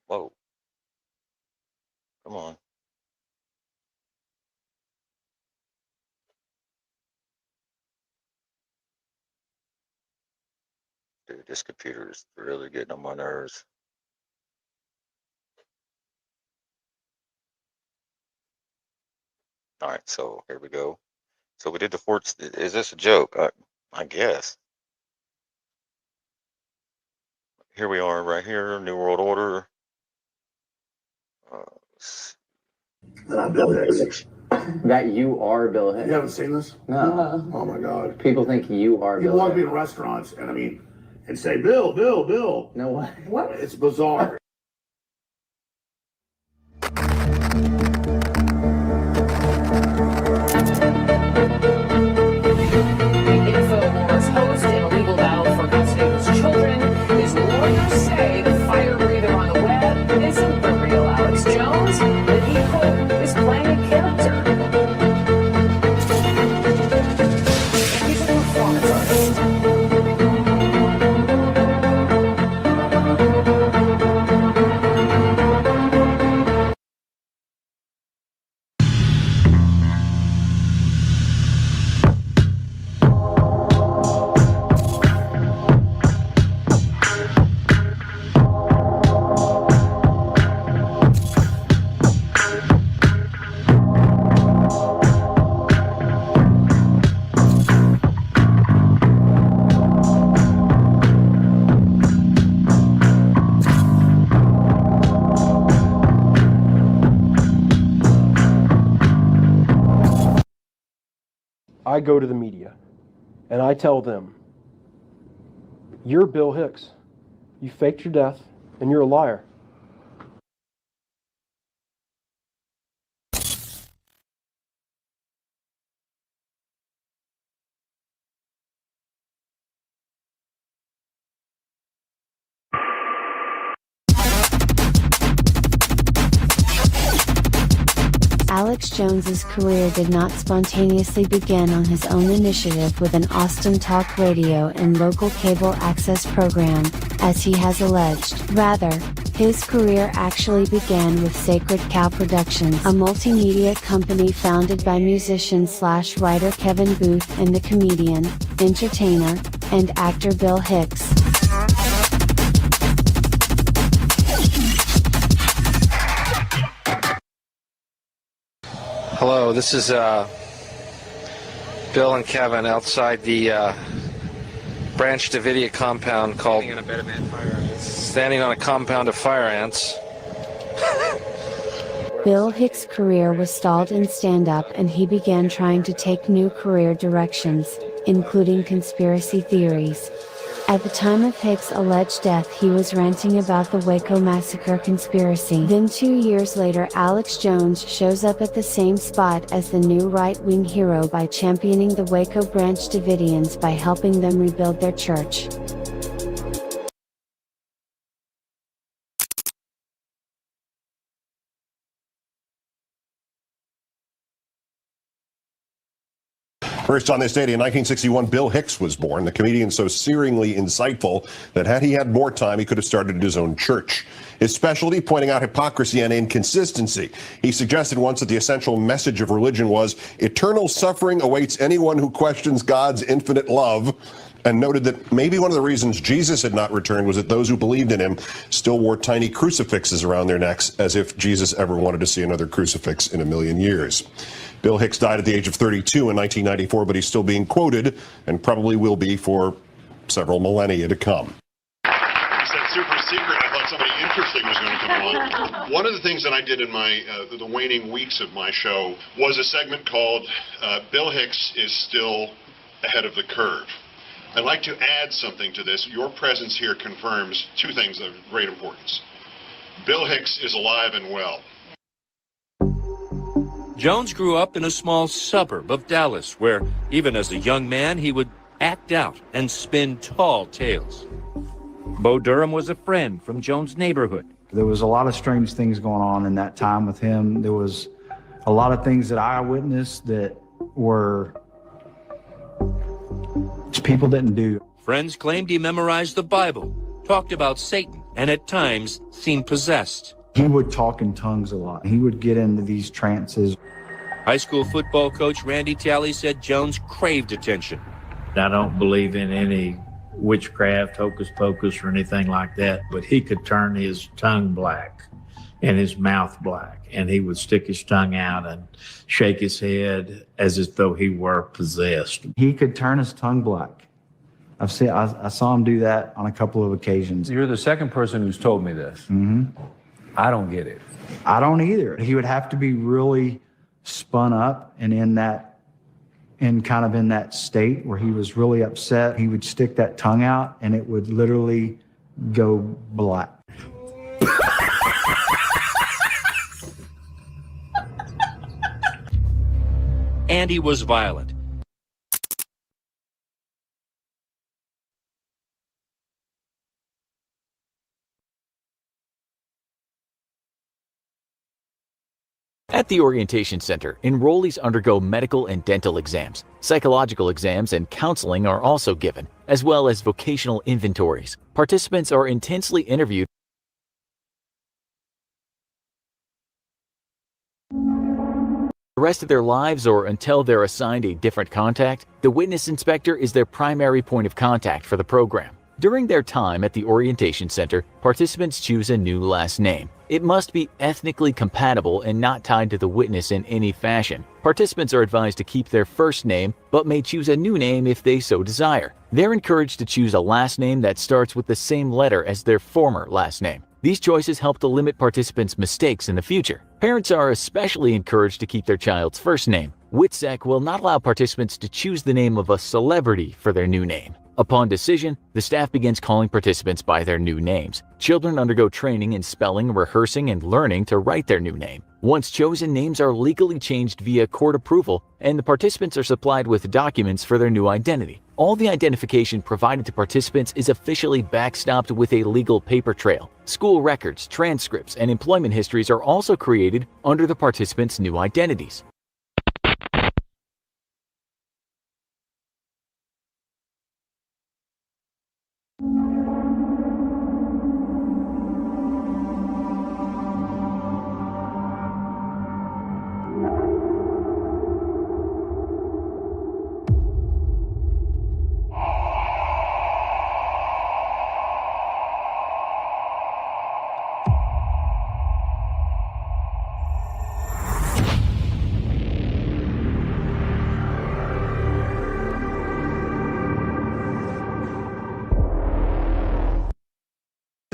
Whoa. Come on. Dude, this computer is really getting on my nerves. All right, so here we go. So we did the forts. Is this a joke? I guess. Here we are, right here, New World Order. I'm Bill Hicks. That you are Bill Hicks. You haven't seen this? No. Oh my God. People think you are People Bill walk me Hicks. in restaurants and say, Bill. No what? What? It's bizarre. InfoWars host in a legal battle for custody of his children. His lawyers say the fire breather on the web isn't the real Alex Jones, that he, quote, is playing a character. He's a performance artist. I go to the media and I tell them, you're Bill Hicks. You faked your death and you're a liar. Alex Jones's career did not spontaneously begin on his own initiative with an Austin talk radio and local cable access program, as he has alleged. Rather, his career actually began with Sacred Cow Productions, a multimedia company founded by musician/writer Kevin Booth and the comedian, entertainer, and actor Bill Hicks. Hello, this is Bill and Kevin outside the Branch Davidia compound called Standing on a Compound of Fire Ants. Bill Hicks' career was stalled in stand-up and he began trying to take new career directions, including conspiracy theories. At the time of Hicks' alleged death, he was ranting about the Waco massacre conspiracy. Then 2 years later, Alex Jones shows up at the same spot as the new right-wing hero by championing the Waco Branch Davidians by helping them rebuild their church. First on this date in 1961, Bill Hicks was born, the comedian so searingly insightful that had he had more time, he could have started his own church. His specialty, pointing out hypocrisy and inconsistency. He suggested once that the essential message of religion was eternal suffering awaits anyone who questions God's infinite love, and noted that maybe one of the reasons Jesus had not returned was that those who believed in him still wore tiny crucifixes around their necks, as if Jesus ever wanted to see another crucifix in a million years. Bill Hicks died at the age of 32 in 1994, but he's still being quoted and probably will be for several millennia to come. It's that super secret. I thought somebody interesting was going to come along. One of the things that I did in my the waning weeks of my show was a segment called Bill Hicks is Still Ahead of the Curve. I'd like to add something to this. Your presence here confirms two things of great importance. Bill Hicks is alive and well. Jones grew up in a small suburb of Dallas, where even as a young man, he would act out and spin tall tales. Bo Durham was a friend from Jones' neighborhood. There was a lot of strange things going on in that time with him. There was a lot of things that I witnessed that were just people didn't do. Friends claimed he memorized the Bible, talked about Satan, and at times seemed possessed. He would talk in tongues a lot. He would get into these trances. High school football coach Randy Talley said Jones craved attention. I don't believe in any witchcraft, hocus pocus, or anything like that, but he could turn his tongue black and his mouth black, and he would stick his tongue out and shake his head as if though he were possessed. He could turn his tongue black. I saw him do that on a couple of occasions. You're the second person who's told me this. Mm-hmm. I don't get it. I don't either. He would have to be really spun up and in that state where he was really upset. He would stick that tongue out and it would literally go black. And he was violent. At the Orientation Center, enrollees undergo medical and dental exams. Psychological exams and counseling are also given, as well as vocational inventories. Participants are intensely interviewed. The rest of their lives or until they're assigned a different contact, the witness inspector is their primary point of contact for the program. During their time at the Orientation Center, participants choose a new last name. It must be ethnically compatible and not tied to the witness in any fashion. Participants are advised to keep their first name, but may choose a new name if they so desire. They're encouraged to choose a last name that starts with the same letter as their former last name. These choices help to limit participants' mistakes in the future. Parents are especially encouraged to keep their child's first name. WITSEC will not allow participants to choose the name of a celebrity for their new name. Upon decision, the staff begins calling participants by their new names. Children undergo training in spelling, rehearsing, and learning to write their new name. Once chosen, names are legally changed via court approval, and the participants are supplied with documents for their new identity. All the identification provided to participants is officially backstopped with a legal paper trail. School records, transcripts, and employment histories are also created under the participants' new identities.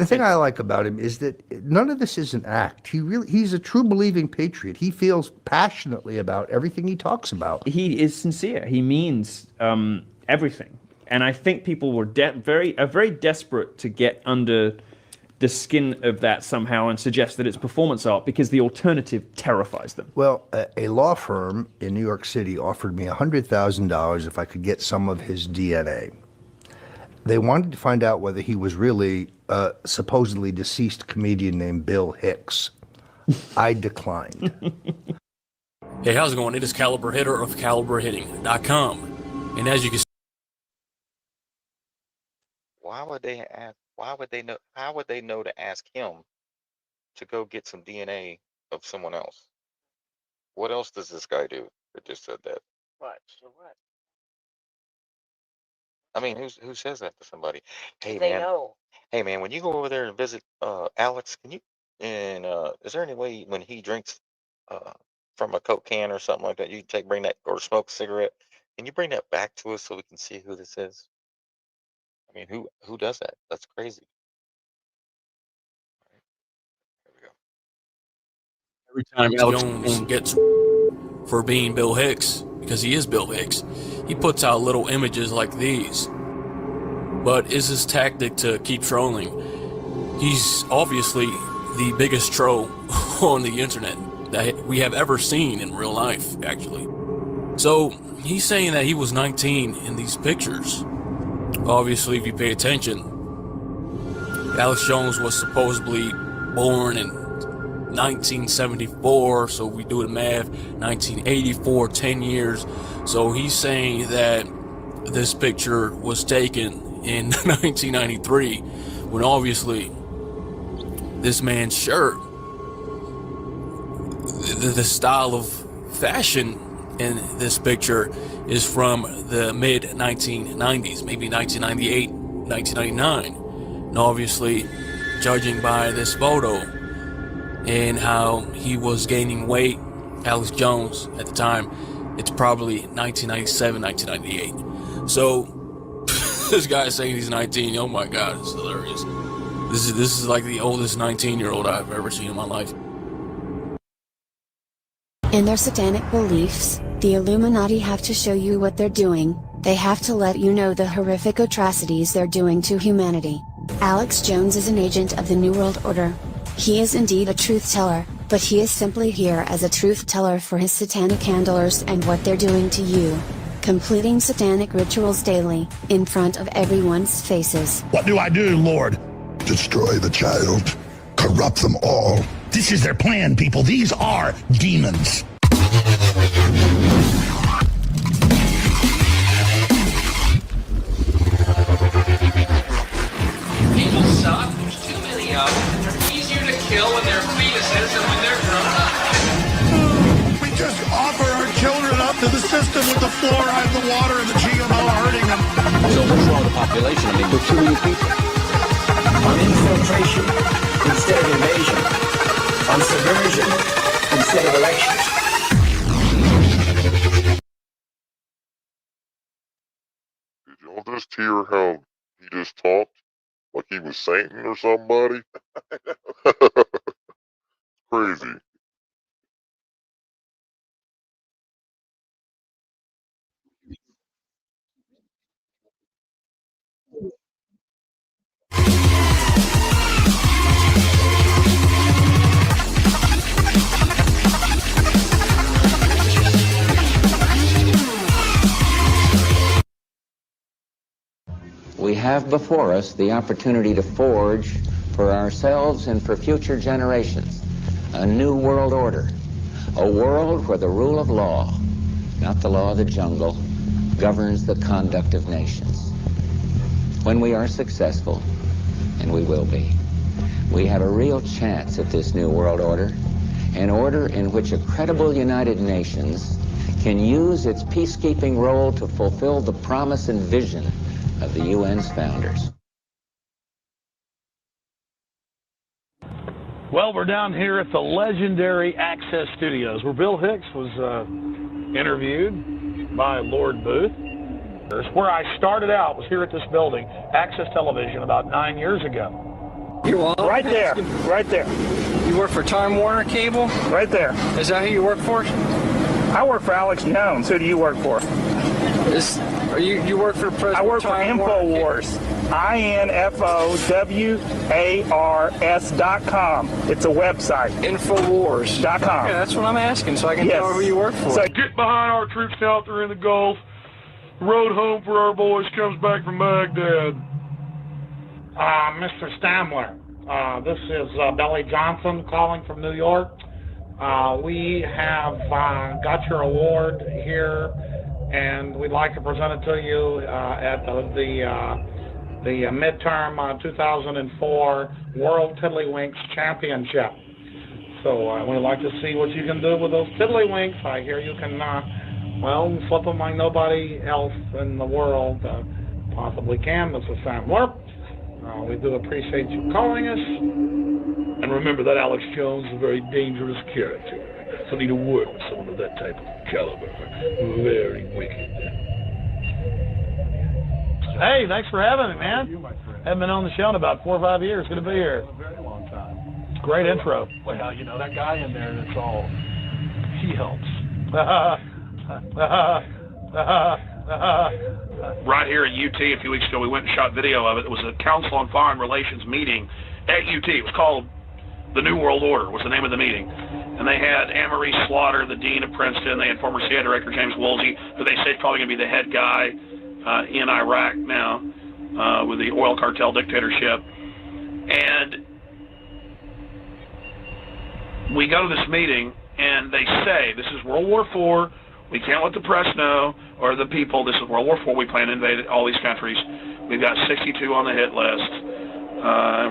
The thing I like about him is that none of this is an act. He's a true believing patriot. He feels passionately about everything he talks about. He is sincere. He means everything. And I think people were very desperate to get under the skin of that somehow and suggest that it's performance art because the alternative terrifies them. Well, a law firm in New York City offered me $100,000 if I could get some of his DNA. They wanted to find out whether he was really a supposedly deceased comedian named Bill Hicks. I declined. Hey, how's it going? It is Caliber Hitter of CaliberHitting.com. And as you can see, Why would they ask? Why would they know? How would they know to ask him to go get some DNA of someone else? What else does this guy do that just said that? What? What? I mean, who says that to somebody? Hey They man, know. hey man, when you go over there and visit Alex, can you? And is there any way when he drinks from a Coke can or something like that, you can bring that or smoke a cigarette? Can you bring that back to us so we can see who this is? I mean, who does that? That's crazy. every time Alex Jones gets for being Bill Hicks, because he is Bill Hicks, he puts out little images like these. But is his tactic to keep trolling? He's obviously the biggest troll on the internet that we have ever seen in real life, actually. So he's saying that he was 19 in these pictures. Obviously, if you pay attention, Alex Jones was supposedly born in 1974, so we do the math, 1984, 10 years. So he's saying that this picture was taken in 1993, when obviously this man's shirt, the style of fashion in this picture is from the mid 1990s, maybe 1998, 1999. And obviously, judging by this photo and how he was gaining weight, Alex Jones at the time, it's probably 1997, 1998. So this guy saying he's 19, oh my God, it's hilarious. This is like the oldest 19-year-old I've ever seen in my life. In their satanic beliefs, the Illuminati have to show you what they're doing. They have to let you know the horrific atrocities they're doing to humanity. Alex Jones is an agent of the New World Order. He is indeed a truth teller, but he is simply here as a truth teller for his satanic handlers and what they're doing to you. Completing satanic rituals daily, in front of everyone's faces. What do I do, Lord? Destroy the child. Corrupt them all. This is their plan, people. These are demons. People suck. There's too many of them. They're easier to kill when they're fetuses than when they're grown up. We just offer our children up to the system with the fluoride, the water, and the GMO hurting them. So what's wrong with the population? I mean, we're too many people. On infiltration instead of invasion. On subversion instead of elections. Did y'all just hear how he just talked? Like he was Satan or somebody? Crazy. We have before us the opportunity to forge for ourselves and for future generations a new world order, a world where the rule of law, not the law of the jungle, governs the conduct of nations. When we are successful, and we will be, we have a real chance at this new world order, an order in which a credible United Nations can use its peacekeeping role to fulfill the promise and vision of the UN's founders. Well, we're down here at the legendary Access Studios, where Bill Hicks was interviewed by Lord Booth. Where I started out was here at this building, Access Television, about 9 years ago. You what? Right there. Right there. You work for Time Warner Cable? Right there. Is that who you work for? I work for Alex Jones. Who do you work for? You work for President I work for Time InfoWars. INFOWARS.com. It's a website. InfoWars.com. Yeah, that's what I'm asking, so I can tell who you work for. So get behind our troops out there in the Gulf. Road home for our boys comes back from Baghdad. Mr. Stamler, this is Billy Johnson calling from New York. We have got your award here, and we'd like to present it to you at the midterm 2004 World Tiddlywinks Championship. So we'd like to see what you can do with those tiddlywinks. I hear you can, flip them like nobody else in the world possibly can, Mr. Stamler. We do appreciate you calling us. And remember that Alex Jones is a very dangerous character. So need to work with someone of that type of caliber. Very wicked. Hey, thanks for having me, man. Haven't been on the show in about 4 or 5 years. Good to be here. A very long time. Great intro. Well, that guy in there that's all, he helps. Right here at UT a few weeks ago, we went and shot video of it. It was a Council on Foreign Relations meeting at UT. It was called The New World Order was the name of the meeting. And they had Anne-Marie Slaughter, the dean of Princeton. They had former CIA Director James Woolsey, who they say is probably going to be the head guy in Iraq now with the oil cartel dictatorship. And we go to this meeting, and they say, this is World War IV. We can't let the press know, or the people. This is World War IV. We plan to invade all these countries. We've got 62 on the hit list.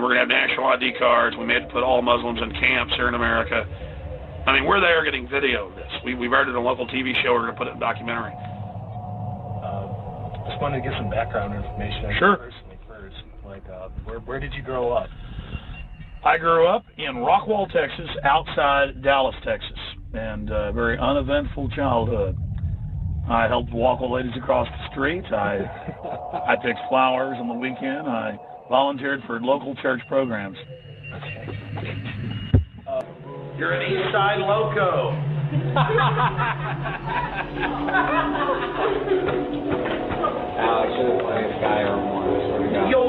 We're going to have national ID cards. We may have to put all Muslims in camps here in America. I mean, we're there getting video of this. We've aired it on a local TV show. We're going to put it in a documentary. Just wanted to get some background information. Sure. Personally first, like, where did you grow up? I grew up in Rockwall, Texas, outside Dallas, Texas, and a very uneventful childhood. I helped walk with ladies across the street. I picked flowers on the weekend. I volunteered for local church programs. You're an East Side loco. Alex, you're the funniest guy ever born, I swear to God. Yo.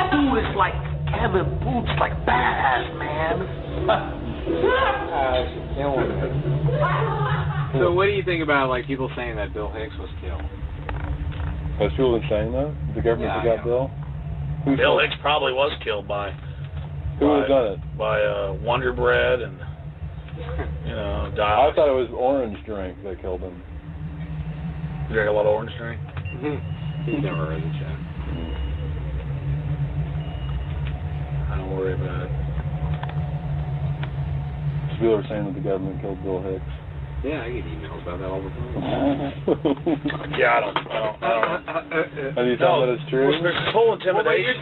Dude, it's like Kevin Boots, like badass, man. Alex, you're killing me. So what do you think about like people saying that Bill Hicks was killed? Most people are saying that? The government got Bill? Bill Hicks probably was killed by Who would have done it? by Wonder Bread and I thought it was orange drink that killed him. You drink a lot of orange drink? He's never heard the chat. I don't worry about it. People are saying that the government killed Bill Hicks. Yeah, I get emails about that all the time. Yeah, I don't. And you tell that it's true? There's full intimidation.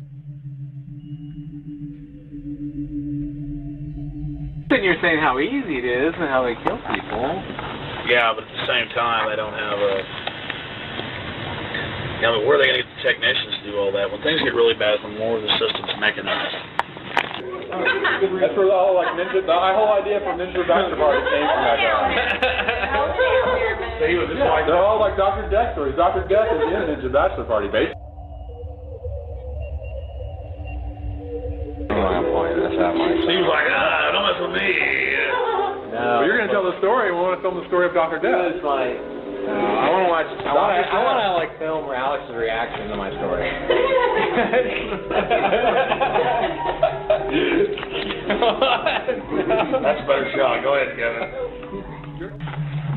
Then you're saying how easy it is and how they kill people. Yeah, but at the same time, they don't have a. Where are they going to get the technicians to do all that? When things get really bad, the more the system's mechanized. That's where all like ninja. The whole idea for Ninja Bachelor Party came from that guy. They're all like Dr. Death stories. Dr. Death is in Ninja Bachelor Party, basically. He was like, don't mess with me. No. But you're going to tell the story. We want to film the story of Dr. Death. It's like, I want to watch. I want to like film Alex's reaction to my story. That's a better shot. Go ahead, Kevin.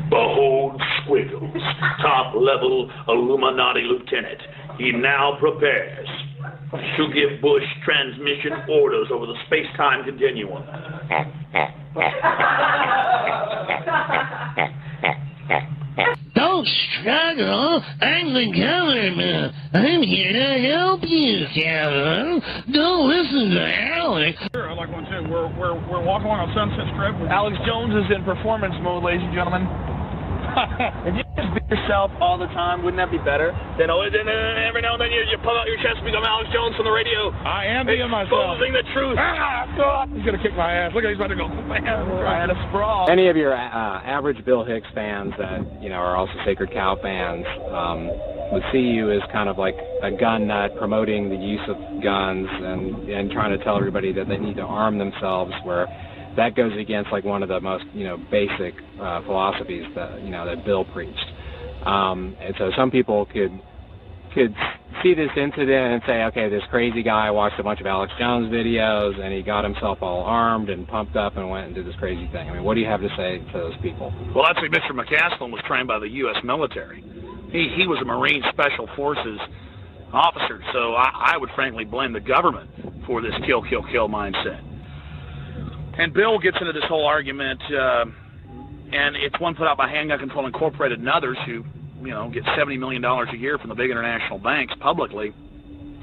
Behold Squiggles, top-level Illuminati lieutenant. He now prepares to give Bush transmission orders over the space-time continuum. Don't struggle. I'm the government. I'm here to help you, Kevin. Don't listen to Alex. Sure, I like one too. We're walking along on Sunset Strip. Alex Jones is in performance mode, ladies and gentlemen. And you can just be yourself all the time? Wouldn't that be better? Then every now and then you pull out your chest and become Alex Jones on the radio. I am being myself. Exposing the truth. Ah, God. He's gonna kick my ass. Look, he's about to go. I had a sprawl. Any of your average Bill Hicks fans that are also Sacred Cow fans would see you as kind of like a gun nut, promoting the use of guns and trying to tell everybody that they need to arm themselves, where that goes against like one of the most basic philosophies that that Bill preached. And so some people could see this incident and say, okay, this crazy guy watched a bunch of Alex Jones videos and he got himself all armed and pumped up and went and did this crazy thing. I mean, what do you have to say to those people? Well, actually, Mr. McCaslin was trained by the U.S. military. He was a Marine Special Forces officer, so I would frankly blame the government for this kill, kill, kill mindset. And Bill gets into this whole argument, and it's one put out by Handgun Control Incorporated and others who, get $70 million a year from the big international banks publicly.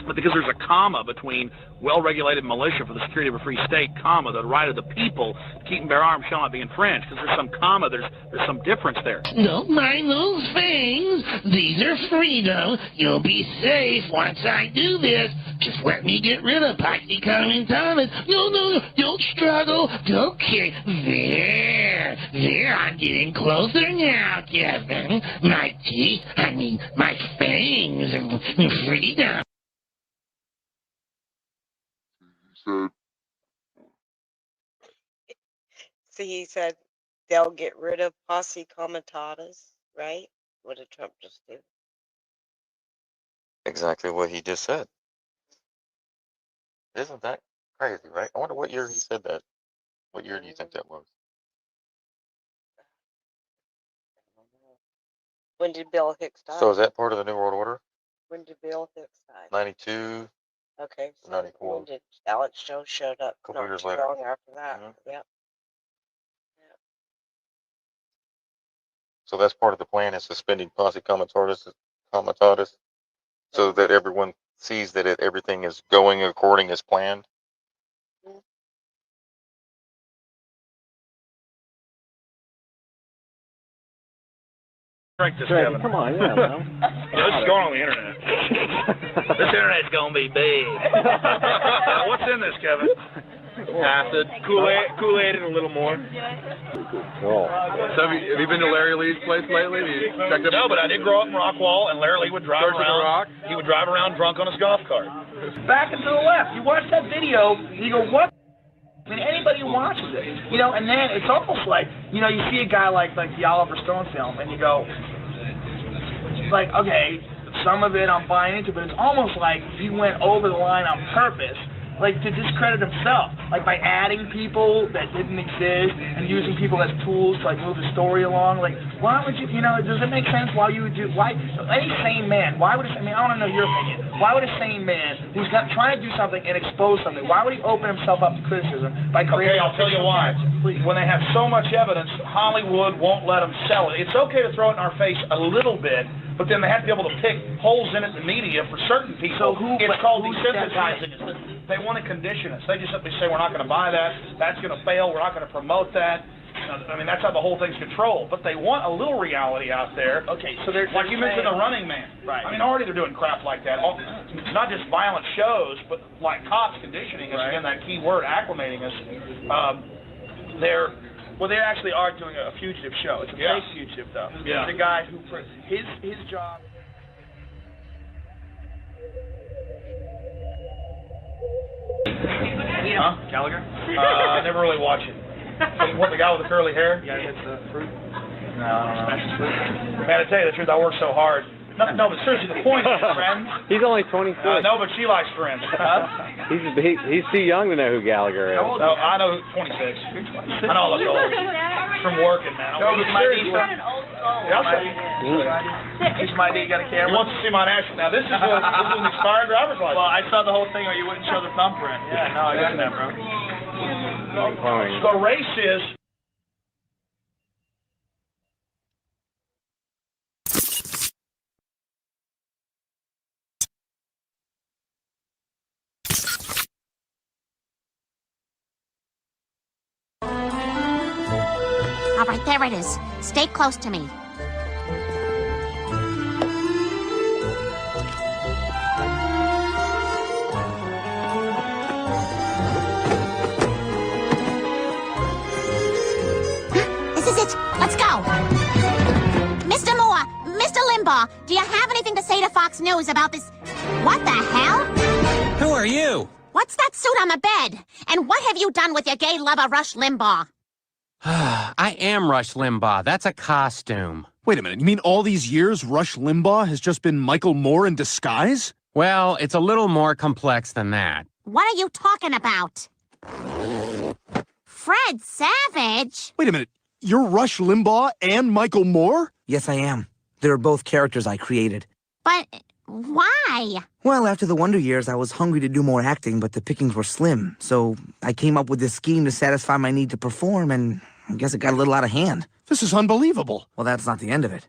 But because there's a comma between well-regulated militia for the security of a free state, comma, the right of the people to keep and bear arms shall not be infringed. Because there's some comma, there's some difference there. Don't mind those things. These are freedom. You'll be safe once I do this. Just let me get rid of Poxy Thomas. No, don't struggle. Don't care. There, I'm getting closer now, Kevin. My teeth, my fangs, freedom. See, he said they'll get rid of posse comitatus, right? What did Trump just do? Exactly what he just said. Isn't that crazy, right? I wonder what year he said that. What year do you think that was? When did Bill Hicks die? So is that part of the New World Order? When did Bill Hicks die? 92. Okay, so 94. when did Alex Jones showed up? Couple Not years too later. long after that. Yep. So that's part of the plan, is suspending posse comitatus, so that everyone sees that everything is going according as planned. Drink this, Greg, Kevin. come on, yeah, man. This is going on the internet. This internet's gonna be big. What's in this, Kevin? Acid, Kool-Aid, and a little more. Cool. So have you been to Larry Lee's place lately? Have you checked up? No, but I did grow up in Rockwall, and Larry Lee would drive Church of the around. Rock? He would drive around drunk on his golf cart. Back and to the left. You watch that video, and you go, what? I mean, anybody who watches it, and then it's almost like, you see a guy like the Oliver Stone film, and you go, like, okay, some of it I'm buying into, but it's almost like he went over the line on purpose, like to discredit himself, like by adding people that didn't exist and using people as tools to move the story along. Like, why would you, does it make sense why you would do, any sane man, why would I want to know your opinion, why would a sane man who's trying to do something and expose something, why would he open himself up to criticism by creating? Okay, I'll tell you why. When they have so much evidence, Hollywood won't let them sell it. It's okay to throw it in our face a little bit, but then they have to be able to pick holes in it in the media for certain people. So it's called desensitizing us. They want to condition us. They just simply say, we're not going to buy that. That's going to fail. We're not going to promote that. I mean, that's how the whole thing's controlled. But they want a little reality out there. Okay, so they're like you mentioned, The Running Man. Right. I mean, already they're doing crap like that. Not just violent shows, but like cops conditioning us. Again, that key word, acclimating us. They actually are doing a fugitive show. It's a fake fugitive, though. Yeah. It's a guy who his job. Huh? Gallagher? I never really watch it. What, the guy with the curly hair? Yeah, it's the fruit. No, I don't know. Man, to tell you the truth, I work so hard. No, but seriously, the point is, friends. He's only 26. No, but she likes friends. He's too young to know who Gallagher is. No, I know 26. I know I look old. From working, man. No, but my seriously. Here's my ID. You got a camera? He wants to see my national. Now, this is an expired driver's license. Well, I saw the whole thing, or you wouldn't show the thumbprint. Yeah, no, I got that, bro. The race is. All right, there it is. Stay close to me. now! Mr. Moore, Mr. Limbaugh, do you have anything to say to Fox News about this? What the hell? Who are you? What's that suit on the bed? And what have you done with your gay lover, Rush Limbaugh? I am Rush Limbaugh. That's a costume. Wait a minute, you mean all these years Rush Limbaugh has just been Michael Moore in disguise? Well, it's a little more complex than that. What are you talking about? Fred Savage? Wait a minute, you're Rush Limbaugh and Michael Moore? Yes, I am. They're both characters I created. But why? Well, after the Wonder Years, I was hungry to do more acting, but the pickings were slim. So I came up with this scheme to satisfy my need to perform, and I guess it got a little out of hand. This is unbelievable. Well, that's not the end of it.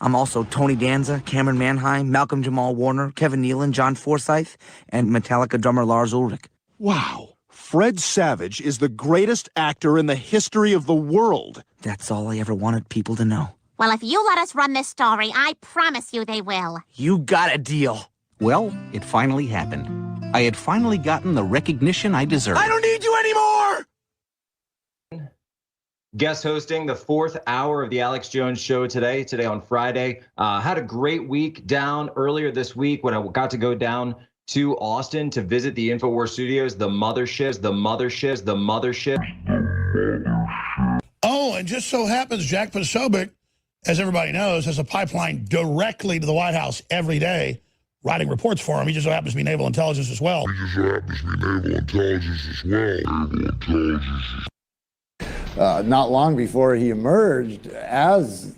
I'm also Tony Danza, Cameron Manheim, Malcolm Jamal Warner, Kevin Nealon, John Forsythe, and Metallica drummer Lars Ulrich. Wow. Fred Savage is the greatest actor in the history of the world. That's all I ever wanted people to know. Well, if you let us run this story, I promise you they will. You got a deal. Well, it finally happened. I had finally gotten the recognition I deserved. I don't need you anymore! Guest hosting the 4th hour of the Alex Jones Show today on Friday. Had a great week down earlier this week when I got to go down to Austin to visit the InfoWars studios, the mothership. Oh, and just so happens Jack Posobiec, as everybody knows, has a pipeline directly to the White House every day, writing reports for him. He just so happens to be naval intelligence as well. Not long before he emerged as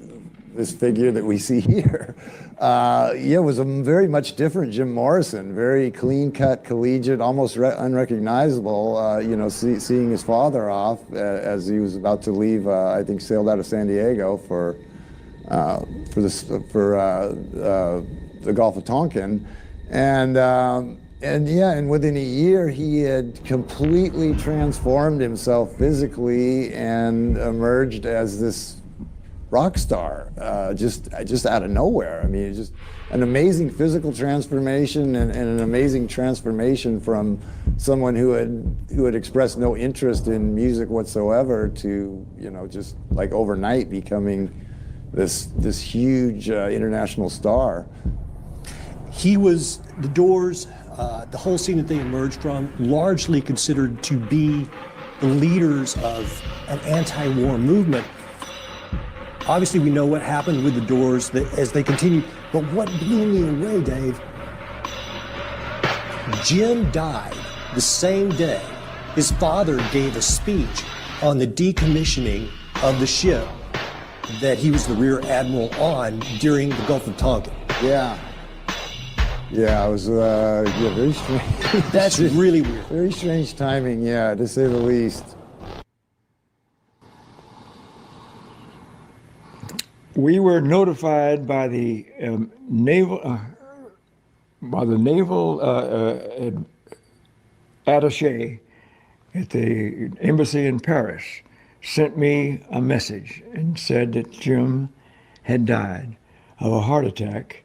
this figure that we see here, it was a very much different Jim Morrison, very clean-cut, collegiate, almost unrecognizable, seeing his father off as he was about to leave, I think sailed out of San Diego for the Gulf of Tonkin. And within a year, he had completely transformed himself physically and emerged as this rock star, just out of nowhere. I mean, it's just an amazing physical transformation and an amazing transformation from someone who had expressed no interest in music whatsoever to, just like overnight becoming this huge international star. He was the Doors. The whole scene that they emerged from, largely considered to be the leaders of an anti-war movement. Obviously, we know what happened with the Doors as they continued, but what blew me away, Dave, Jim died the same day his father gave a speech on the decommissioning of the ship that he was the rear admiral on during the Gulf of Tonkin. Yeah, it was very strange. That's really weird. Very strange timing, yeah, to say the least. We were notified by the naval attaché at the embassy in Paris sent me a message and said that Jim had died of a heart attack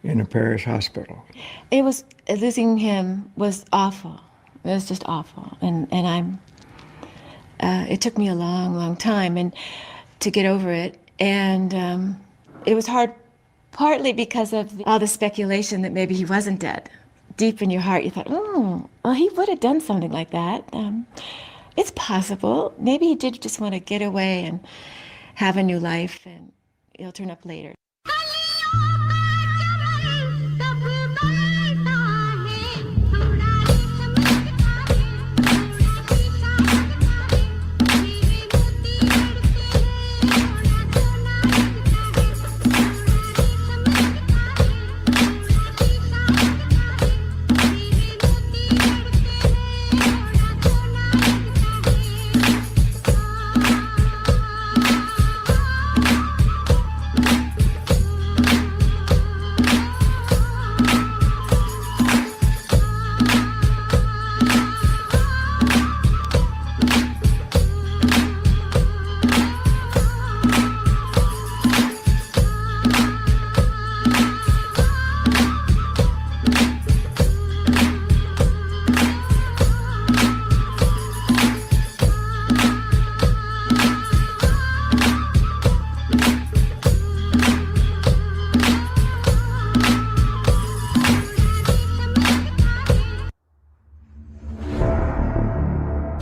in a Paris hospital. It was, losing him was awful. It was just awful. And it took me a long, long time to get over it. And it was hard, partly because of all the speculation that maybe he wasn't dead. Deep in your heart, you thought, well, he would have done something like that. It's possible. Maybe he did just want to get away and have a new life, and it'll turn up later.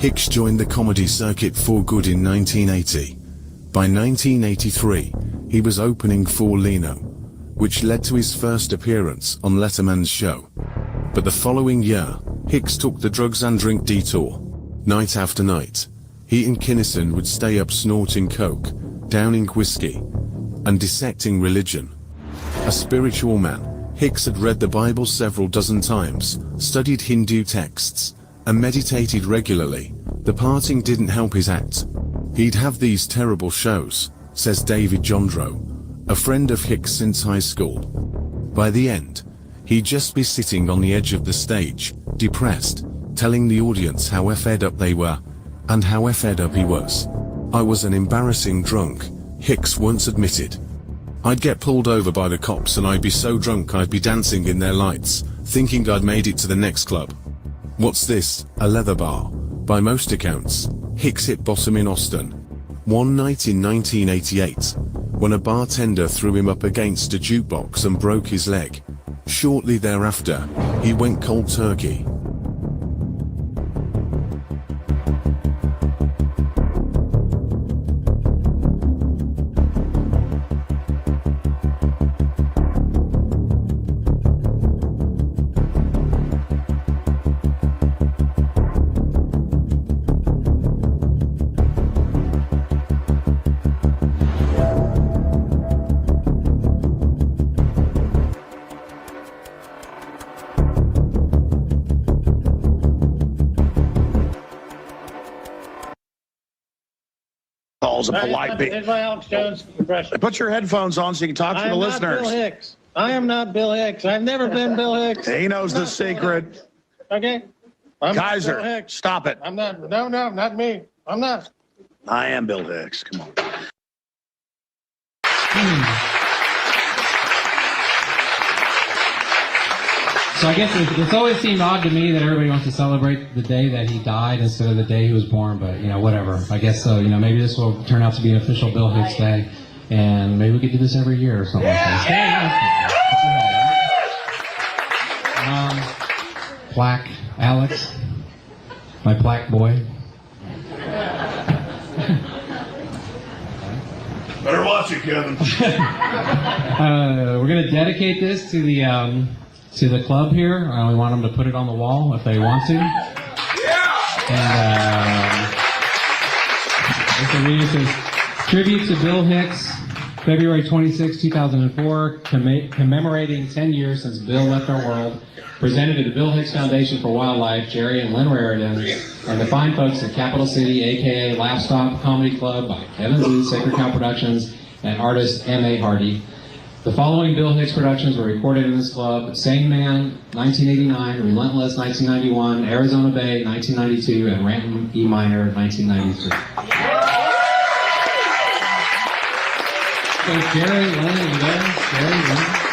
Hicks joined the comedy circuit for good in 1980. By 1983, he was opening for Leno, which led to his first appearance on Letterman's show. But the following year, Hicks took the drugs and drink detour. Night after night, he and Kinison would stay up snorting coke, downing whiskey, and dissecting religion. A spiritual man, Hicks had read the Bible several dozen times, studied Hindu texts, and meditated regularly. The partying didn't help his act. He'd have these terrible shows, says David Jondro, a friend of Hicks since high school. By the end, he'd just be sitting on the edge of the stage, depressed, telling the audience how fed up they were, and how fed up he was. I was an embarrassing drunk, Hicks once admitted. I'd get pulled over by the cops and I'd be so drunk I'd be dancing in their lights, thinking I'd made it to the next club. What's this? A leather bar? By most accounts, Hicks hit bottom in Austin. One night in 1988, when a bartender threw him up against a jukebox and broke his leg. Shortly thereafter, he went cold turkey. Calls a polite beat. Here's my Alex Jones impression. Put your headphones on so you can talk to the listeners. Bill Hicks. I am not Bill Hicks. I've never been Bill Hicks. He knows the secret. Okay. I'm Kaiser, Bill Hicks. stop it. I'm not. No, not me. I'm not. I am Bill Hicks. Come on. So I guess it's always seemed odd to me that everybody wants to celebrate the day that he died instead of the day he was born, but, whatever. I guess so. Maybe this will turn out to be an official Bill Hicks Day, and maybe we could do this every year or something like that. Plaque, Alex, my plaque boy. Better watch it, Kevin. We're going to dedicate this to the club here. We want them to put it on the wall if they want to. And this says, tribute to Bill Hicks, February 26, 2004, commemorating 10 years since Bill left our world, presented to the Bill Hicks Foundation for Wildlife, Jerry and Lynn Raridan, and the fine folks at Capital City, a.k.a. Laugh Stop Comedy Club by Kevin Zoo, Sacred Cow Productions, and artist M.A. Hardy. The following Bill Hicks productions were recorded in this club: Sane Man, 1989, Relentless, 1991, Arizona Bay, 1992, and Ranton E. Minor, 1993. So Jerry, Lynn, you there? Jerry, Lynn.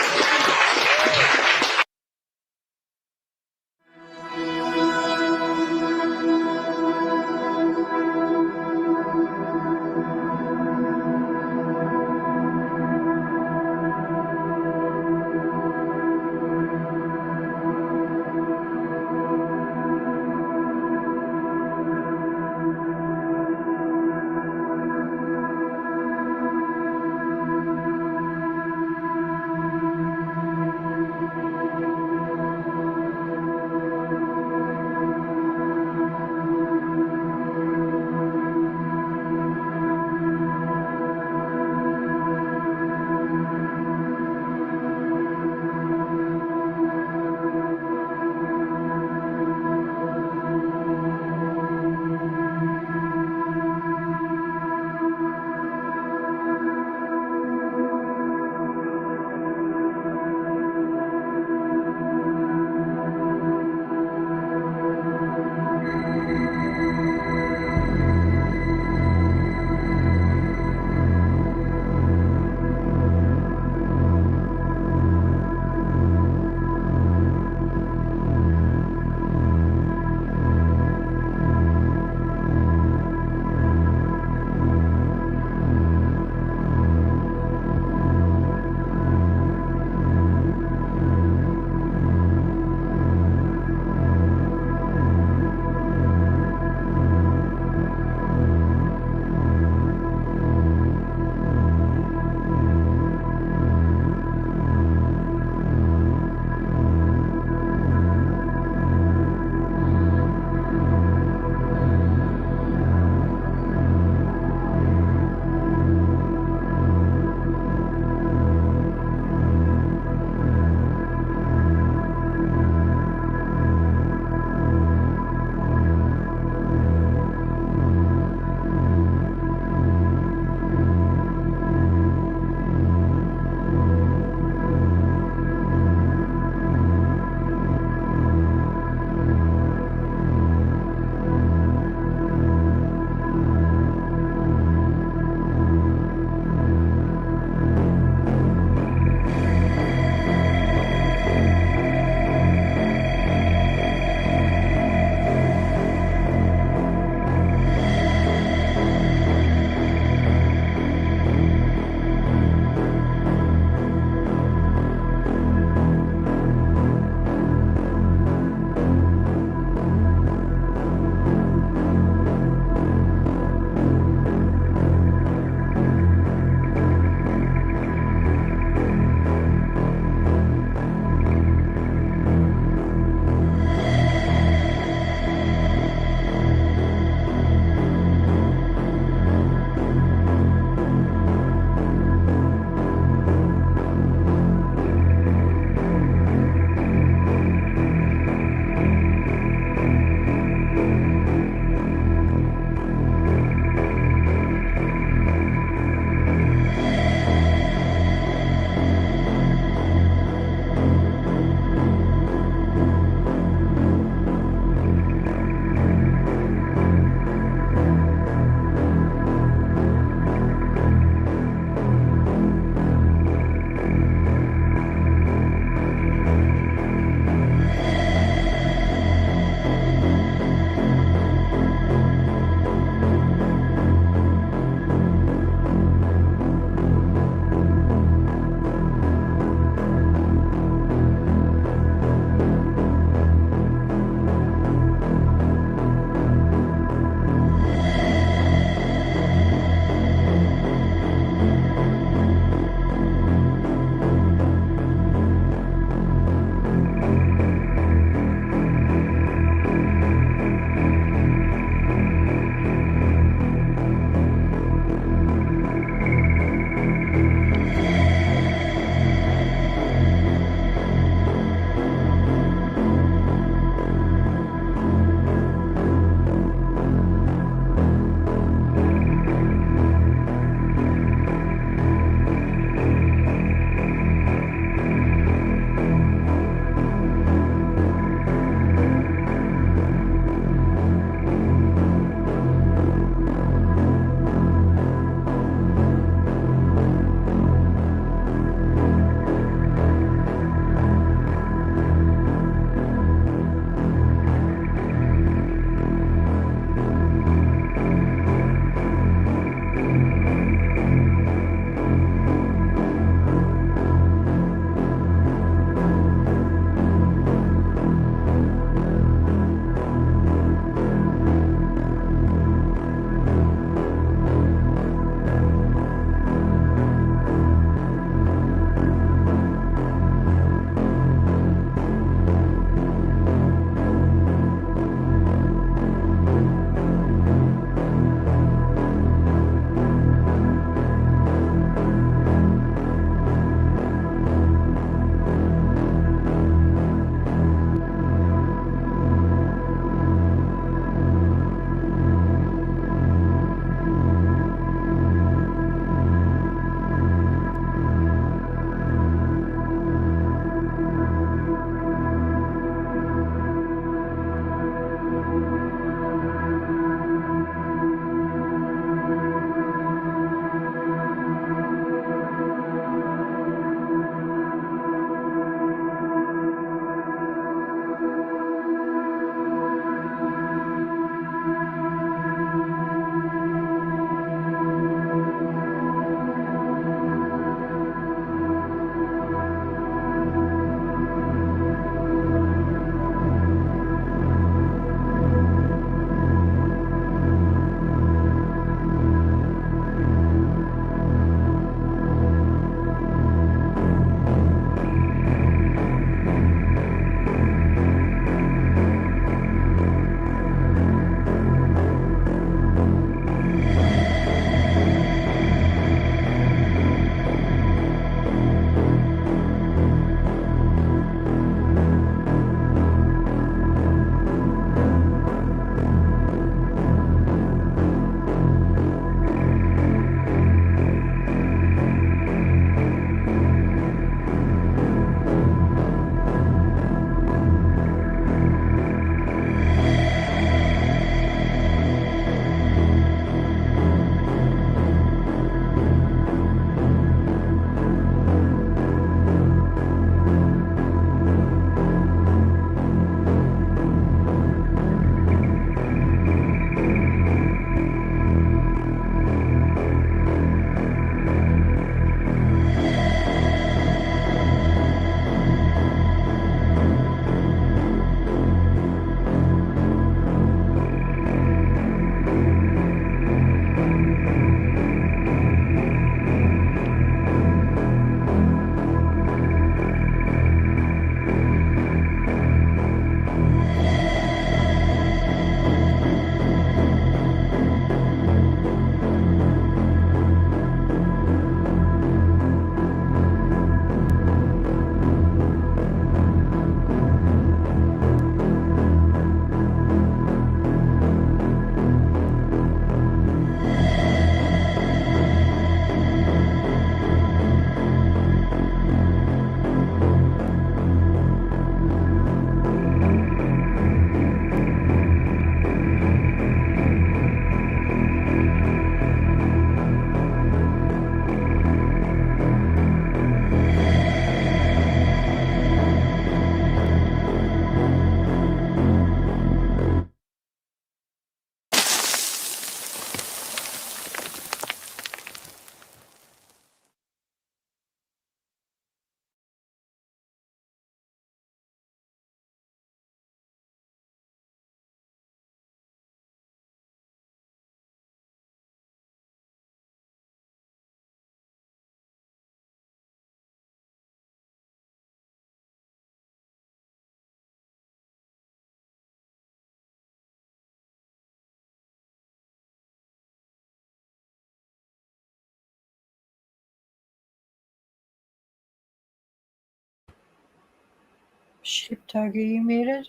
Sheepdog, are you muted?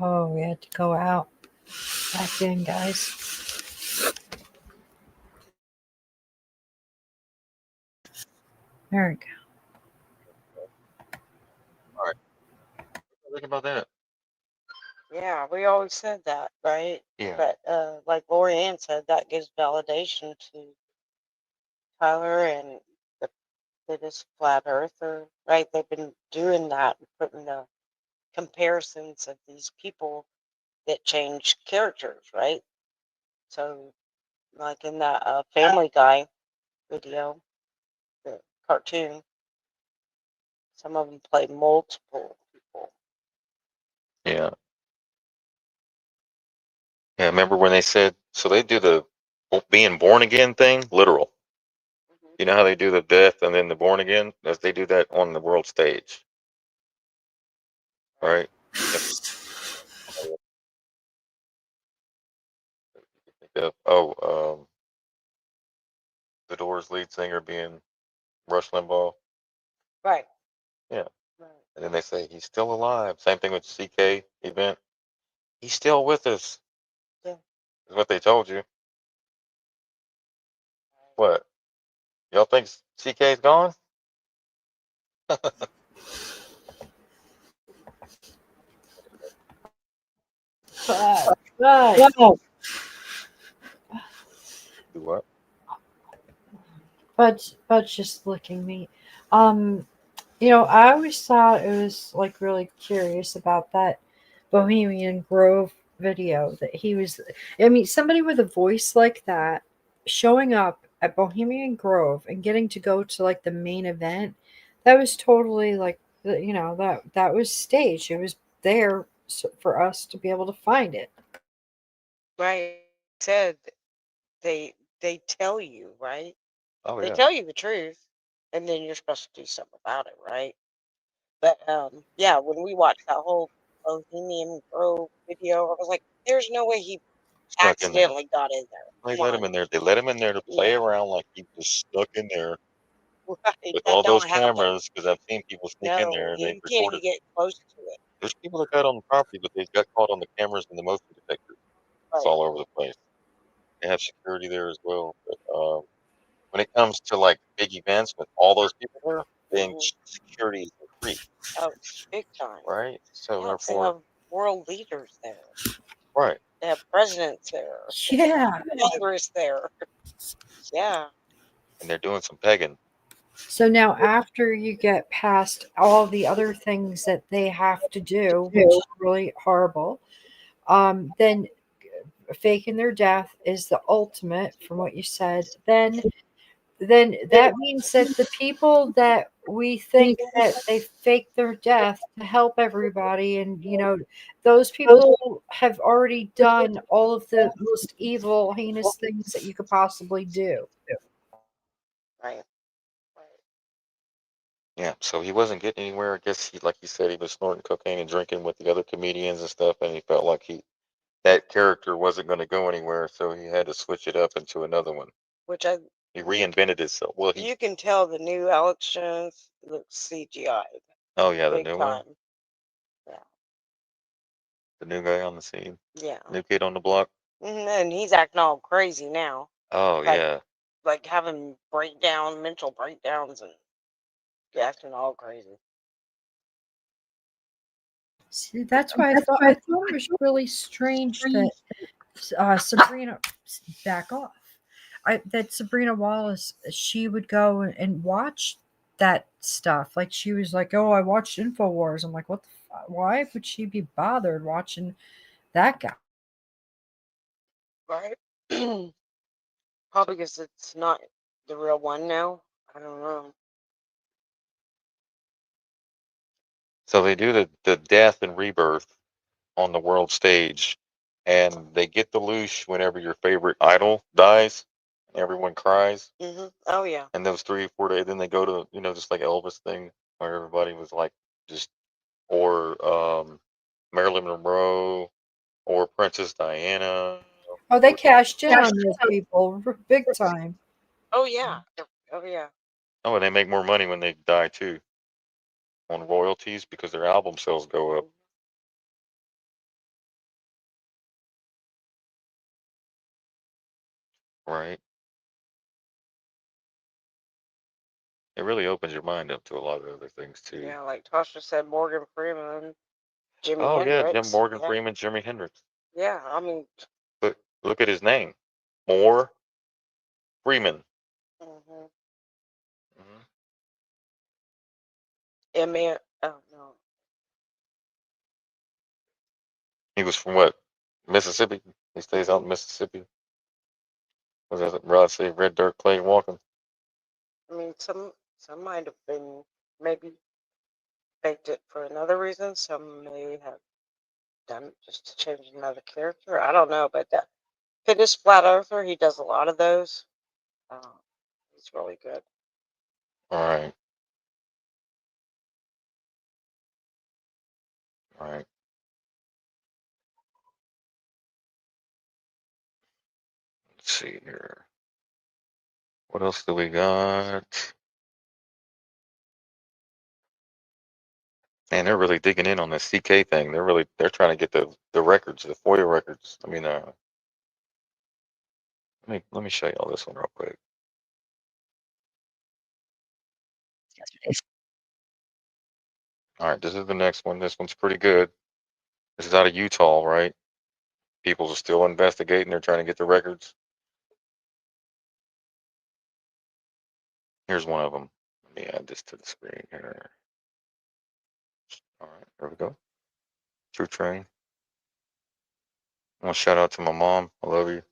Oh, we had to go out. Back in, guys. There we go. All right. Think about that. Yeah, we always said that, right? Yeah. But like Lori Ann said, that gives validation to Tyler and the that is flat earther, right? They've been doing that and putting the comparisons of these people that change characters, right? So, like in that Family Guy video, the cartoon, some of them play multiple people. Yeah. Yeah. Remember when they said, so they do the being born again thing, literal. You know how they do the death and then the born again? As they do that on the world stage. Right? The Doors lead singer being Rush Limbaugh. Right. Yeah. And then they say he's still alive. Same thing with CK event. He's still with us. Yeah. Is what they told you. What? Y'all think CK's gone? But Do what? Bud's just licking me. I always thought it was like really curious about that Bohemian Grove video that he was. I mean, somebody with a voice like that showing up at Bohemian Grove and getting to go to like the main event. That was totally like that was staged. It was there for us to be able to find it. Right. Said they tell you, right? Oh They yeah. tell you the truth, and then you're supposed to do something about it, right? But yeah, when we watched that whole Bohemian Grove video, I was like, "There's no way he Stuck in there. accidentally got in there." They Come let him on, in there. They let him in there to play yeah, around like he was stuck in there right? with That all those don't happen. cameras. Because I've seen people sneak in there No, and they've you can't recorded. even get close to it. There's people that got on the property, but they got caught on the cameras and the motion detectors. It's Right. all over the place. They have security there as well. But when it comes to like big events with all those people there, then security is increased. Oh, big time. Right? So Yeah, they therefore, have world leaders there. right. They have presidents there. Yeah. Congress there. Yeah. And they're doing some pegging. So now, after you get past all the other things that they have to do, which is really horrible, then faking their death is the ultimate, from what you said. Then that means that the people that we think that they fake their death to help everybody, and those people have already done all of the most evil, heinous things that you could possibly do. Right. Yeah, so he wasn't getting anywhere. I guess he, like you said, he was snorting cocaine and drinking with the other comedians and stuff, and he felt like that character wasn't going to go anywhere, so he had to switch it up into another one. Which He reinvented himself. Well, you can tell the new Alex Jones looks CGI. Oh yeah, the Big new time. one, Yeah. the new guy on the scene, Yeah. new kid on the block. And he's acting all crazy now. Oh Like, yeah, like having mental breakdowns and acting all crazy. See, that's why I thought it was really strange that Sabrina back off. That Sabrina Wallace, she would go and watch that stuff. Like she was like, "Oh, I watched InfoWars." I'm like, "What the why would she be bothered watching that guy?" Right. Probably because it's not the real one now? I don't know. So they do the death and rebirth on the world stage, and they get the loosh whenever your favorite idol dies, and everyone cries. Oh yeah. And those 3 or 4 days, then they go to, just like Elvis thing, where everybody was like, just, or Marilyn Monroe, or Princess Diana. Oh, they cashed in on those people big time. Oh yeah. Oh yeah. Oh, and they make more money when they die too, on royalties, because their album sales go up. Right. It really opens your mind up to a lot of other things too. Yeah, like Tasha said, Morgan Freeman, Jimi Oh yeah, Jim Hendrix. Morgan Yeah. Freeman, Jimi Hendrix. Yeah, I mean, But look at his name, Moore Freeman. mhm. Mhm. Oh no. He was from what? Mississippi. He stays out in Mississippi. Was that Rod say red dirt clay walking? I mean, some might have been maybe faked it for another reason. Some may have done it just to change another character. I don't know, but that Fitness Flat Earther, he does a lot of those. He's really good. All right. All right. Let's see here. What else do we got? Man, they're really digging in on this CK thing. They're trying to get the records, the FOIA records. I mean, let me show you all this one real quick. All right, this is the next one. This one's pretty good. This is out of Utah, right? People are still investigating. They're trying to get the records. Here's one of them. Let me add this to the screen here. All right, here we go. True Train. I want to shout out to my mom. I love you.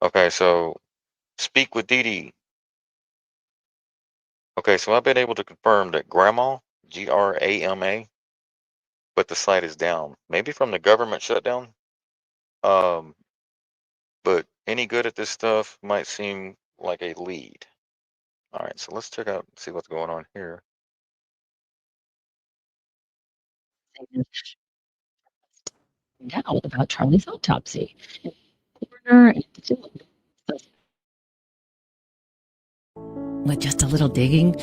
Okay, so speak with Dee Dee. Okay, so I've been able to confirm that Grandma, Grama, but the site is down. Maybe from the government shutdown. But any good at this stuff might seem like a lead. All right, so let's check out, see what's going on here. Out about Charlie's autopsy. Coroner and with just a little digging,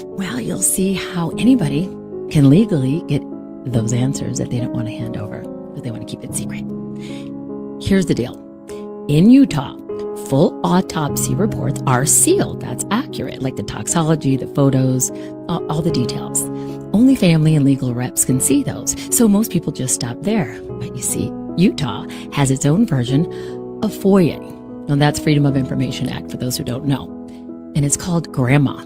well, you'll see how anybody can legally get those answers that they don't want to hand over, but they want to keep it secret. Here's the deal. In Utah, full autopsy reports are sealed. That's accurate, like the toxology, the photos, all the details. Only family and legal reps can see those, so most people just stop there. But you see, Utah has its own version of FOIA. Now that's Freedom of Information Act for those who don't know. And it's called GRAMA,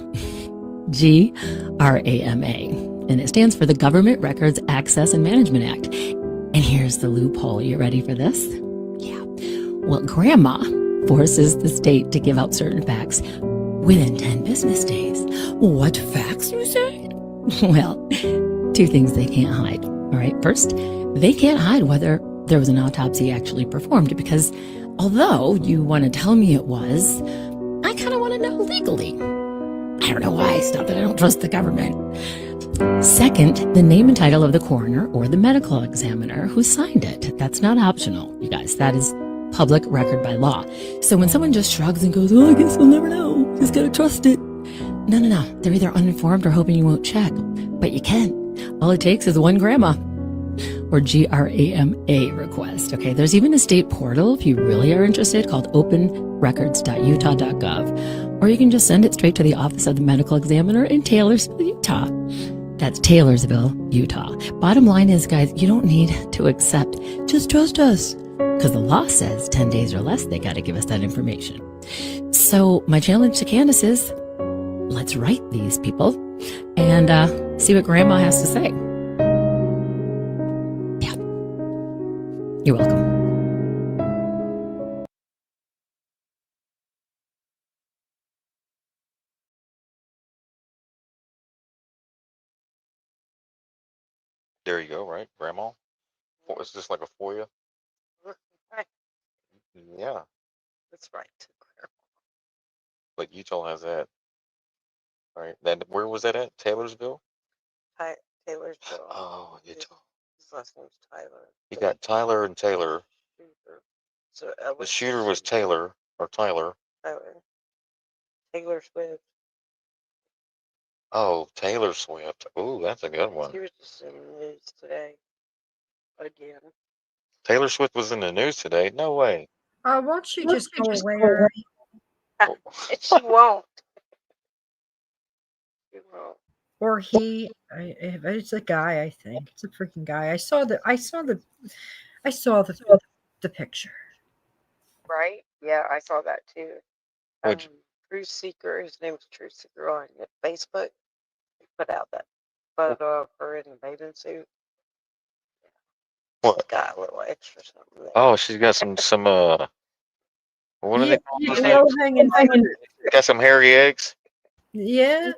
G-R-A-M-A. And it stands for the Government Records Access and Management Act. And here's the loophole. You ready for this? Yeah. Well, GRAMA forces the state to give out certain facts within 10 business days. What facts, you say? Well, 2 things they can't hide. All right. First, they can't hide whether there was an autopsy actually performed, because although you want to tell me it was, I kind of want to know legally. I don't know why. It's not that I don't trust the government. Second, the name and title of the coroner or the medical examiner who signed it. That's not optional, you guys. That is public record by law. So when someone just shrugs and goes, oh, I guess we'll never know, just gotta trust it. No. They're either uninformed or hoping you won't check. But you can. All it takes is one grandma or GRAMA request. Okay, there's even a state portal if you really are interested called openrecords.utah.gov. Or you can just send it straight to the Office of the Medical Examiner in Taylorsville, Utah. That's Taylorsville, Utah. Bottom line is, guys, you don't need to accept. Just trust us. Because the law says 10 days or less, they got to give us that information. So my challenge to Candace is, let's write these people and see what Grandma has to say. Yeah. You're welcome. There you go, right? Grandma? Is this like a FOIA? Right, Yeah, that's right. but Utah has that, right? Then where was that at? Taylorsville? Taylorsville. Oh, Utah. His last name's Tyler. You got Tyler and Taylor. So The what's shooter was Taylor or Tyler. Tyler. Taylor Swift. Oh, Taylor Swift. Ooh, that's a good one. She was just in the news today. Again. Taylor Swift was in the news today. No way. Won't she just go away already? She won't. She won't. Or he? It's a guy. I think it's a freaking guy. I saw the picture. Right? Yeah, I saw that too. Which Truth Seeker. His name's Truth Seeker on Facebook. He put out that photo of her in the bathing suit. what? Got a little extra something there. Oh, she's got some what are Yeah, they called? those low things? hanging fruit. Got some hairy eggs. Yeah,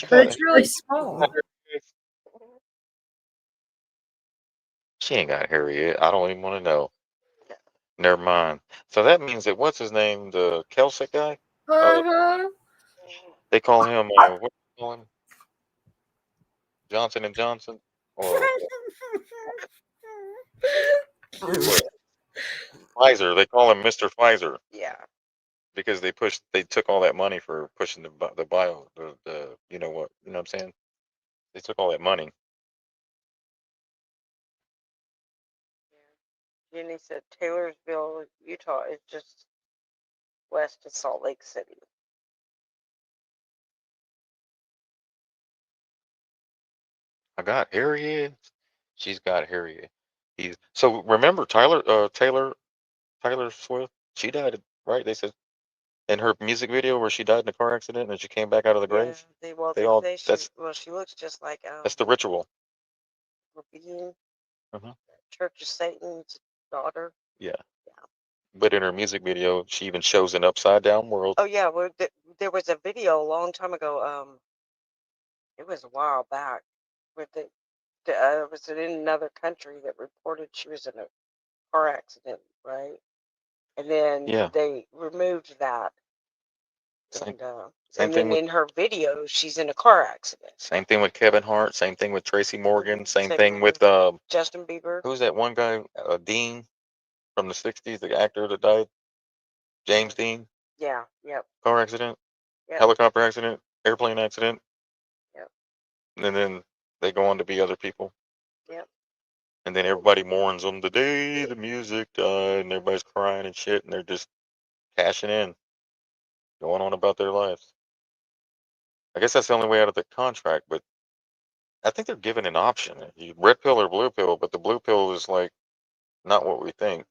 but it's really small. She ain't got hairy eggs. I don't even want to know. Never mind. So that means that what's his name, the Kelsick guy? Uh-huh. They call him what do you call him? Johnson and Johnson, or Pfizer. They call him Mr. Pfizer Yeah. because they took all that money for pushing the bio, the you know what I'm saying? They took all that money. Jenny said Taylorsville, Utah is just west of Salt Lake City. I got hairy eggs. She's got hairy eggs. So remember Taylor Swift? She died, right? They said in her music video where she died in a car accident and she came back out of the grave. They say she looks just like That's the ritual. Rabin, Mhm. Church of Satan's daughter. Yeah. But in her music video, she even shows an upside down world. Oh yeah, well, there was a video a long time ago. It was a while back, with it was in another country that reported she was in a car accident, right? And then Yeah. they removed that. Same And thing then with in her video, she's in a car accident. same thing with Kevin Hart. Same thing with Tracy Morgan. Same thing with Justin Bieber. who's that one guy? Dean from the '60s, the actor that died. James Dean. Yeah. Yep. Car accident. Yep. Helicopter accident. Airplane accident. Yep. And then they go on to be other people. Yep. And then everybody mourns them the day the music died, and everybody's crying and shit, and they're just cashing in, going on about their lives. I guess that's the only way out of the contract, but I think they're given an option: red pill or blue pill. But the blue pill is like not what we think,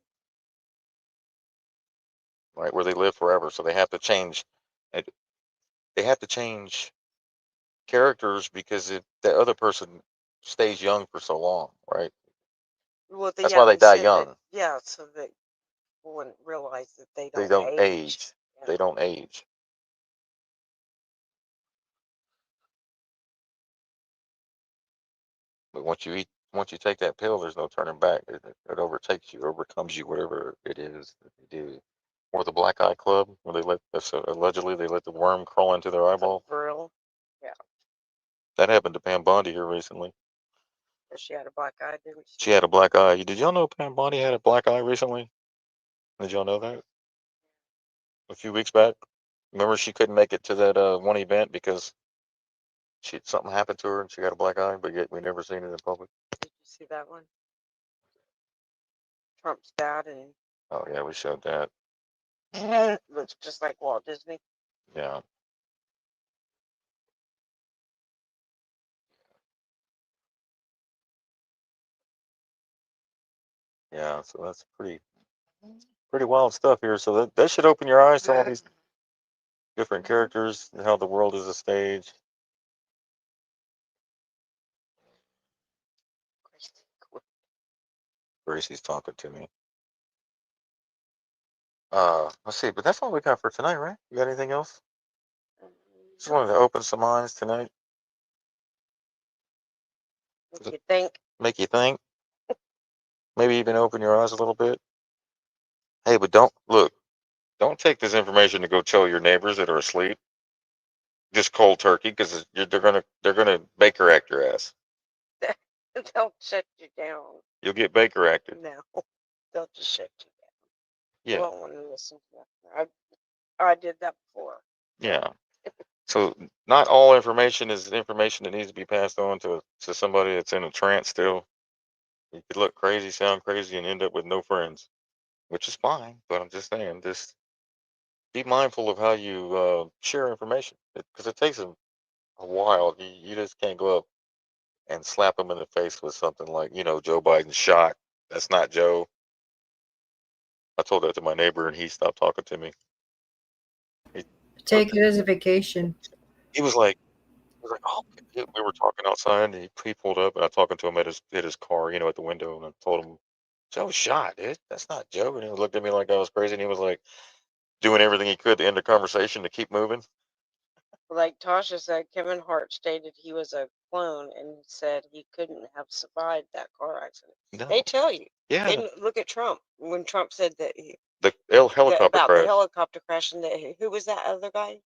right? Where they live forever, so they have to change. They have to change characters because the other person stays young for so long, right? Well, That's why they die said young. that, yeah, so that people wouldn't realize that they They don't don't age. age. They don't age. But once you take that pill, there's no turning back. It overtakes you, overcomes you, whatever it is that they do. Or the Black Eye Club, where allegedly they let the worm crawl into their eyeball. For real? Yeah. That happened to Pam Bondi here recently. She had a black eye, didn't she? She had a black eye. Did y'all know Pam Bondi had a black eye recently? Did y'all know that? A few weeks back. Remember she couldn't make it to that one event because something happened to her and she got a black eye, but yet we never seen it in public. Did you see that one? Trump's dad and Oh yeah, we showed that. looks just like Walt Disney. Yeah. Yeah, so that's pretty wild stuff here. So that should open your eyes to all these different characters and how the world is a stage. Gracie's talking to me. Let's see, but that's all we got for tonight, right? You got anything else? Just wanted to open some eyes tonight. If you think, Make you think. Maybe even open your eyes a little bit. Hey, but don't take this information to go tell your neighbors that are asleep. Just cold turkey, because they're gonna Baker Act your ass. they'll shut you down. You'll get Baker acted. No, they'll just shut you down. Yeah. You won't want to listen to that. I did that before. Yeah. So not all information is information that needs to be passed on to somebody that's in a trance still. You could look crazy, sound crazy, and end up with no friends, which is fine. But I'm just saying, just be mindful of how you share information, because it takes a while. You just can't go up and slap them in the face with something like, Joe Biden shot. That's not Joe. I told that to my neighbor, and he stopped talking to me. Take it as a vacation. He was like, oh, we were talking outside, and he pulled up, and I talking to him at his car, at the window, and I told him, Joe shot, dude. That's not Joe. And he looked at me like I was crazy, and he was like doing everything he could to end the conversation to keep moving. Like Tasha said, Kevin Hart stated he was a clone and said he couldn't have survived that car accident. No. They tell you. Yeah. They look at Trump when Trump said that The helicopter about crash. the helicopter crash, and who was that other guy?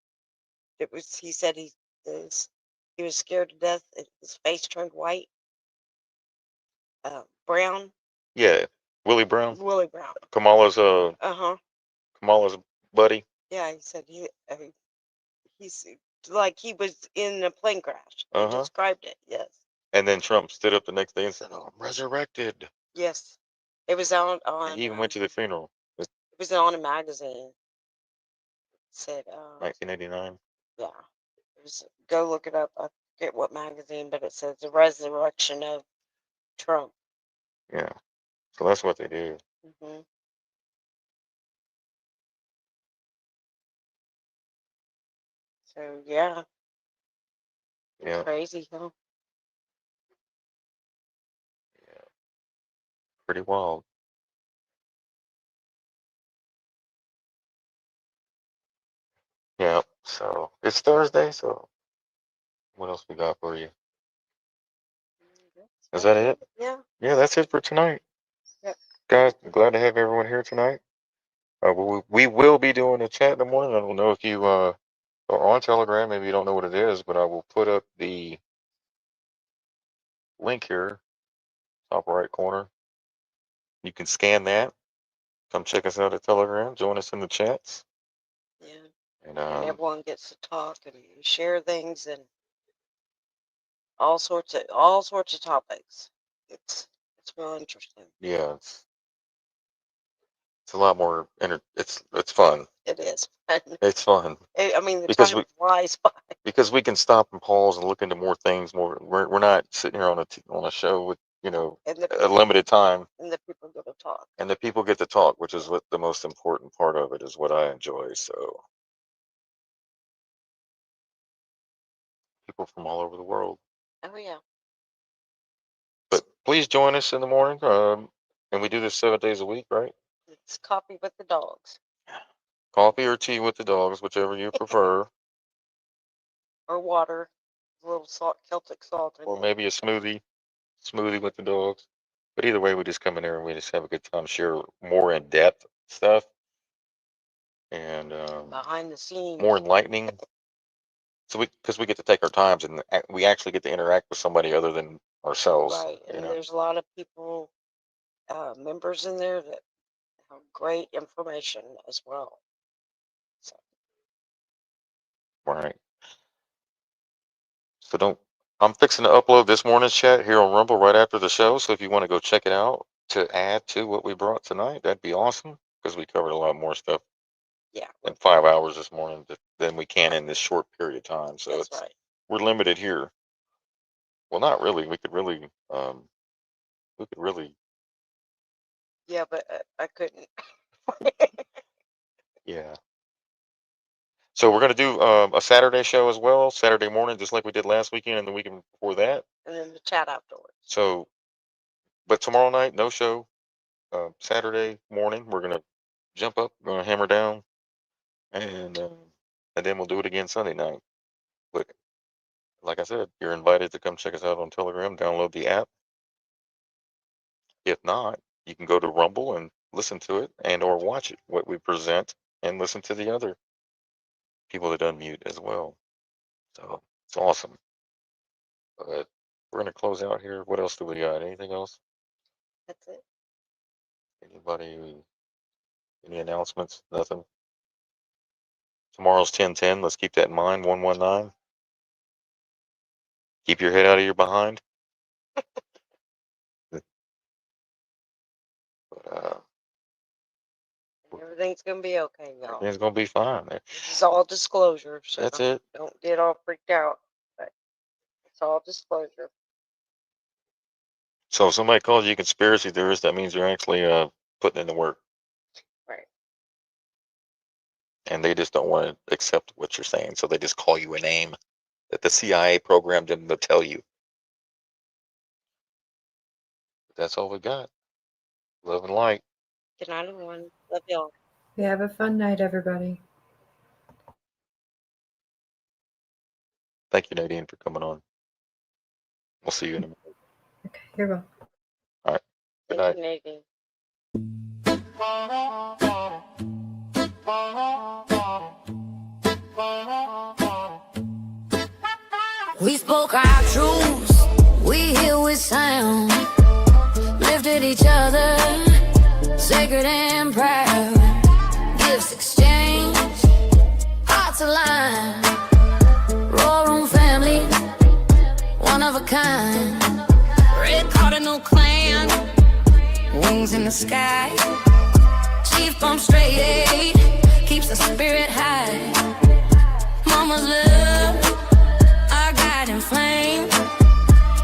He said he was scared to death. His face turned white. Brown. Yeah, Willie Brown. Willie Brown. Kamala's Kamala's buddy. Yeah, he said he's like he was in a plane crash. He described it. Yes. And then Trump stood up the next day and said, "Oh, I'm resurrected." Yes. It was on. He even went to the funeral. It was on a magazine. It said 1989. Yeah. It was, go look it up. I forget what magazine, but it says the resurrection of Trump. Yeah. So that's what they do. Hmm. So yeah. Yeah. Crazy, huh? Pretty wild. Yeah. So it's Thursday. So what else we got for you? Is that it? Yeah. Yeah, that's it for tonight. Yep. Guys, glad to have everyone here tonight. We will be doing a chat in the morning. I don't know if you are on Telegram. Maybe you don't know what it is, but I will put up the link here, top right corner. You can scan that. Come check us out at Telegram. Join us in the chats. Yeah. And And everyone gets to talk and share things and all sorts of topics. It's real interesting. yeah, it's a lot more. It's fun. It is fun. It's fun I mean, the because time flies by. because we can stop and pause and look into more things. We're not sitting here on a show with And a limited time, and the people get to talk. and the people get to talk, which is what the most important part of it is. What I enjoy. So people from all over the world. Oh yeah. But please join us in the morning. And we do this 7 days a week, right? It's coffee with the dogs. Coffee or tea with the dogs, whichever you prefer, Or water. A little salt, Celtic salt in or it. maybe a smoothie with the dogs. But either way, we just come in there and we just have a good time, share more in depth stuff, and Behind the scenes. more enlightening. So because we get to take our times and we actually get to interact with somebody other than ourselves. Right. And there's a lot of people, members in there that have great information as well. So Right. So I'm fixing to upload this morning's chat here on Rumble right after the show. So if you want to go check it out to add to what we brought tonight, that'd be awesome, because we covered a lot more stuff yeah. in 5 hours this morning than we can in this short period of time. So That's right. we're limited here. Well, not really. We could really, Yeah, but I couldn't. yeah. So we're gonna do a Saturday show as well, Saturday morning, just like we did last weekend and the weekend before that. And then the chat afterwards. So, but tomorrow night, no show. Saturday morning, we're gonna jump up, gonna hammer down, and then we'll do it again Sunday night. But Like I said, you're invited to come check us out on Telegram, download the app. If not, you can go to Rumble and listen to it and or watch it, what we present, and listen to the other people that unmute as well. So it's awesome. But we're gonna close out here. What else do we got? Anything else? That's it. Anybody? Any announcements? Nothing. Tomorrow's 10:10. Let's keep that in mind. 119. Keep your head out of your behind. But, Everything's gonna be okay, y'all. everything's gonna be fine. This is all disclosure, so That's it. don't get all freaked out. But it's all disclosure. So if somebody calls you a conspiracy theorist, that means you're actually putting in the work, Right. and they just don't want to accept what you're saying, so they just call you a name that the CIA programmed them to tell you. That's all we got. Love and light. Good night, everyone. Love y'all. You have a fun night, everybody. Thank you, Nadine, for coming on. We'll see you in a minute. Okay, you're welcome. All right. Good night. Thank you, Nadine. We spoke our truths, we heal with sound, lifted each other, sacred and proud. Gifts exchange, hearts aligned. Roar Room family, one of a kind. Red Cardinal clan, wings in the sky. Chief bump straight, keeps the spirit high. Mama's love, our guiding flame.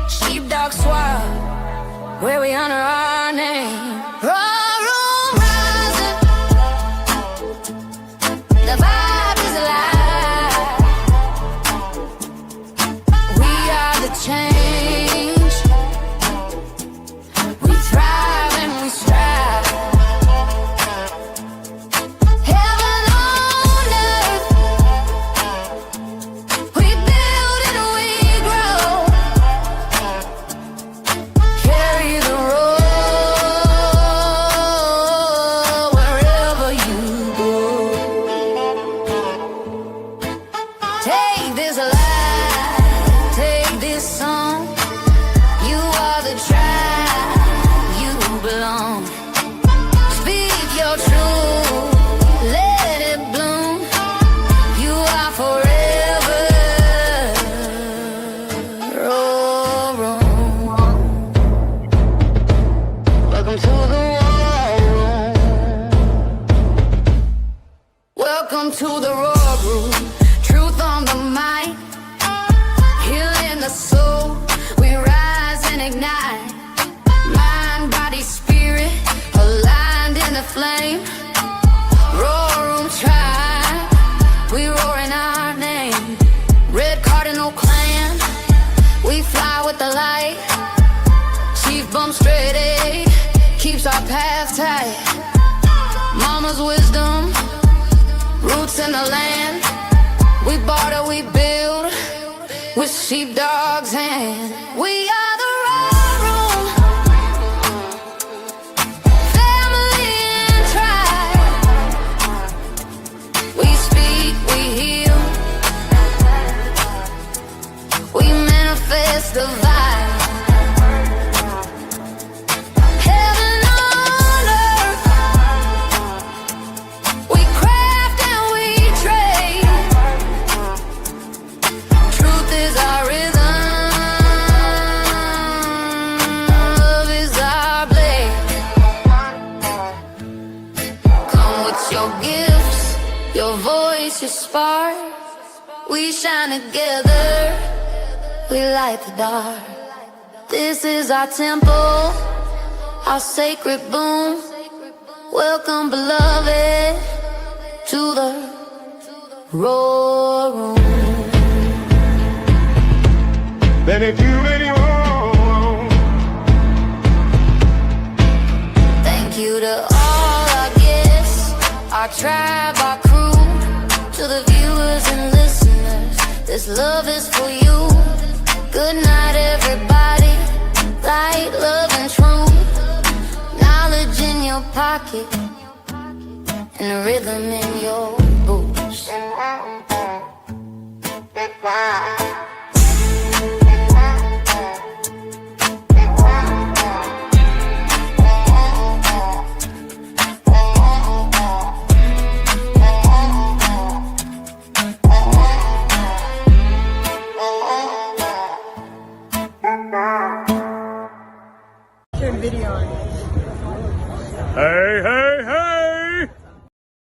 Sheepdog swab, where we honor our name. Roar Room rising, the vibe is alive. We are the change, we thrive and we strive. Heaven on earth, we build and we grow. Carry the road wherever you go. Take this life, take this song. You are the tribe, you belong. Speak your truth, let it bloom. You are forever. Roar Room. Welcome to the war room. Welcome to the Roar Room. Truth on the mind, healing the soul. We rise and ignite. Mind, body, spirit, aligned in the flame. Roar Room tribe, we roar in our name. Red Cardinal clan, we fly with the light. Chief bump straight, keeps our path tight. Mama's wisdom, roots in the land. We barter, we build with sheepdog's hand. We are the Roar Room, family and tribe. We speak, we heal, we manifest the vibe. Heaven on earth, we craft and we trade. Truth is our rhythm, love is our blade. Come with your gifts, your voice, your spark. We shine together, we light the dark. This is our temple, our sacred boom. Welcome, beloved, to the Roar Room. Then if you really want, Thank you to all our guests, our tribe, our crew, to the viewers and listeners. This love is for you. Good night, everybody. Light, love, and truth. Knowledge in your pocket, and a rhythm in your boots. Hey, hey, hey!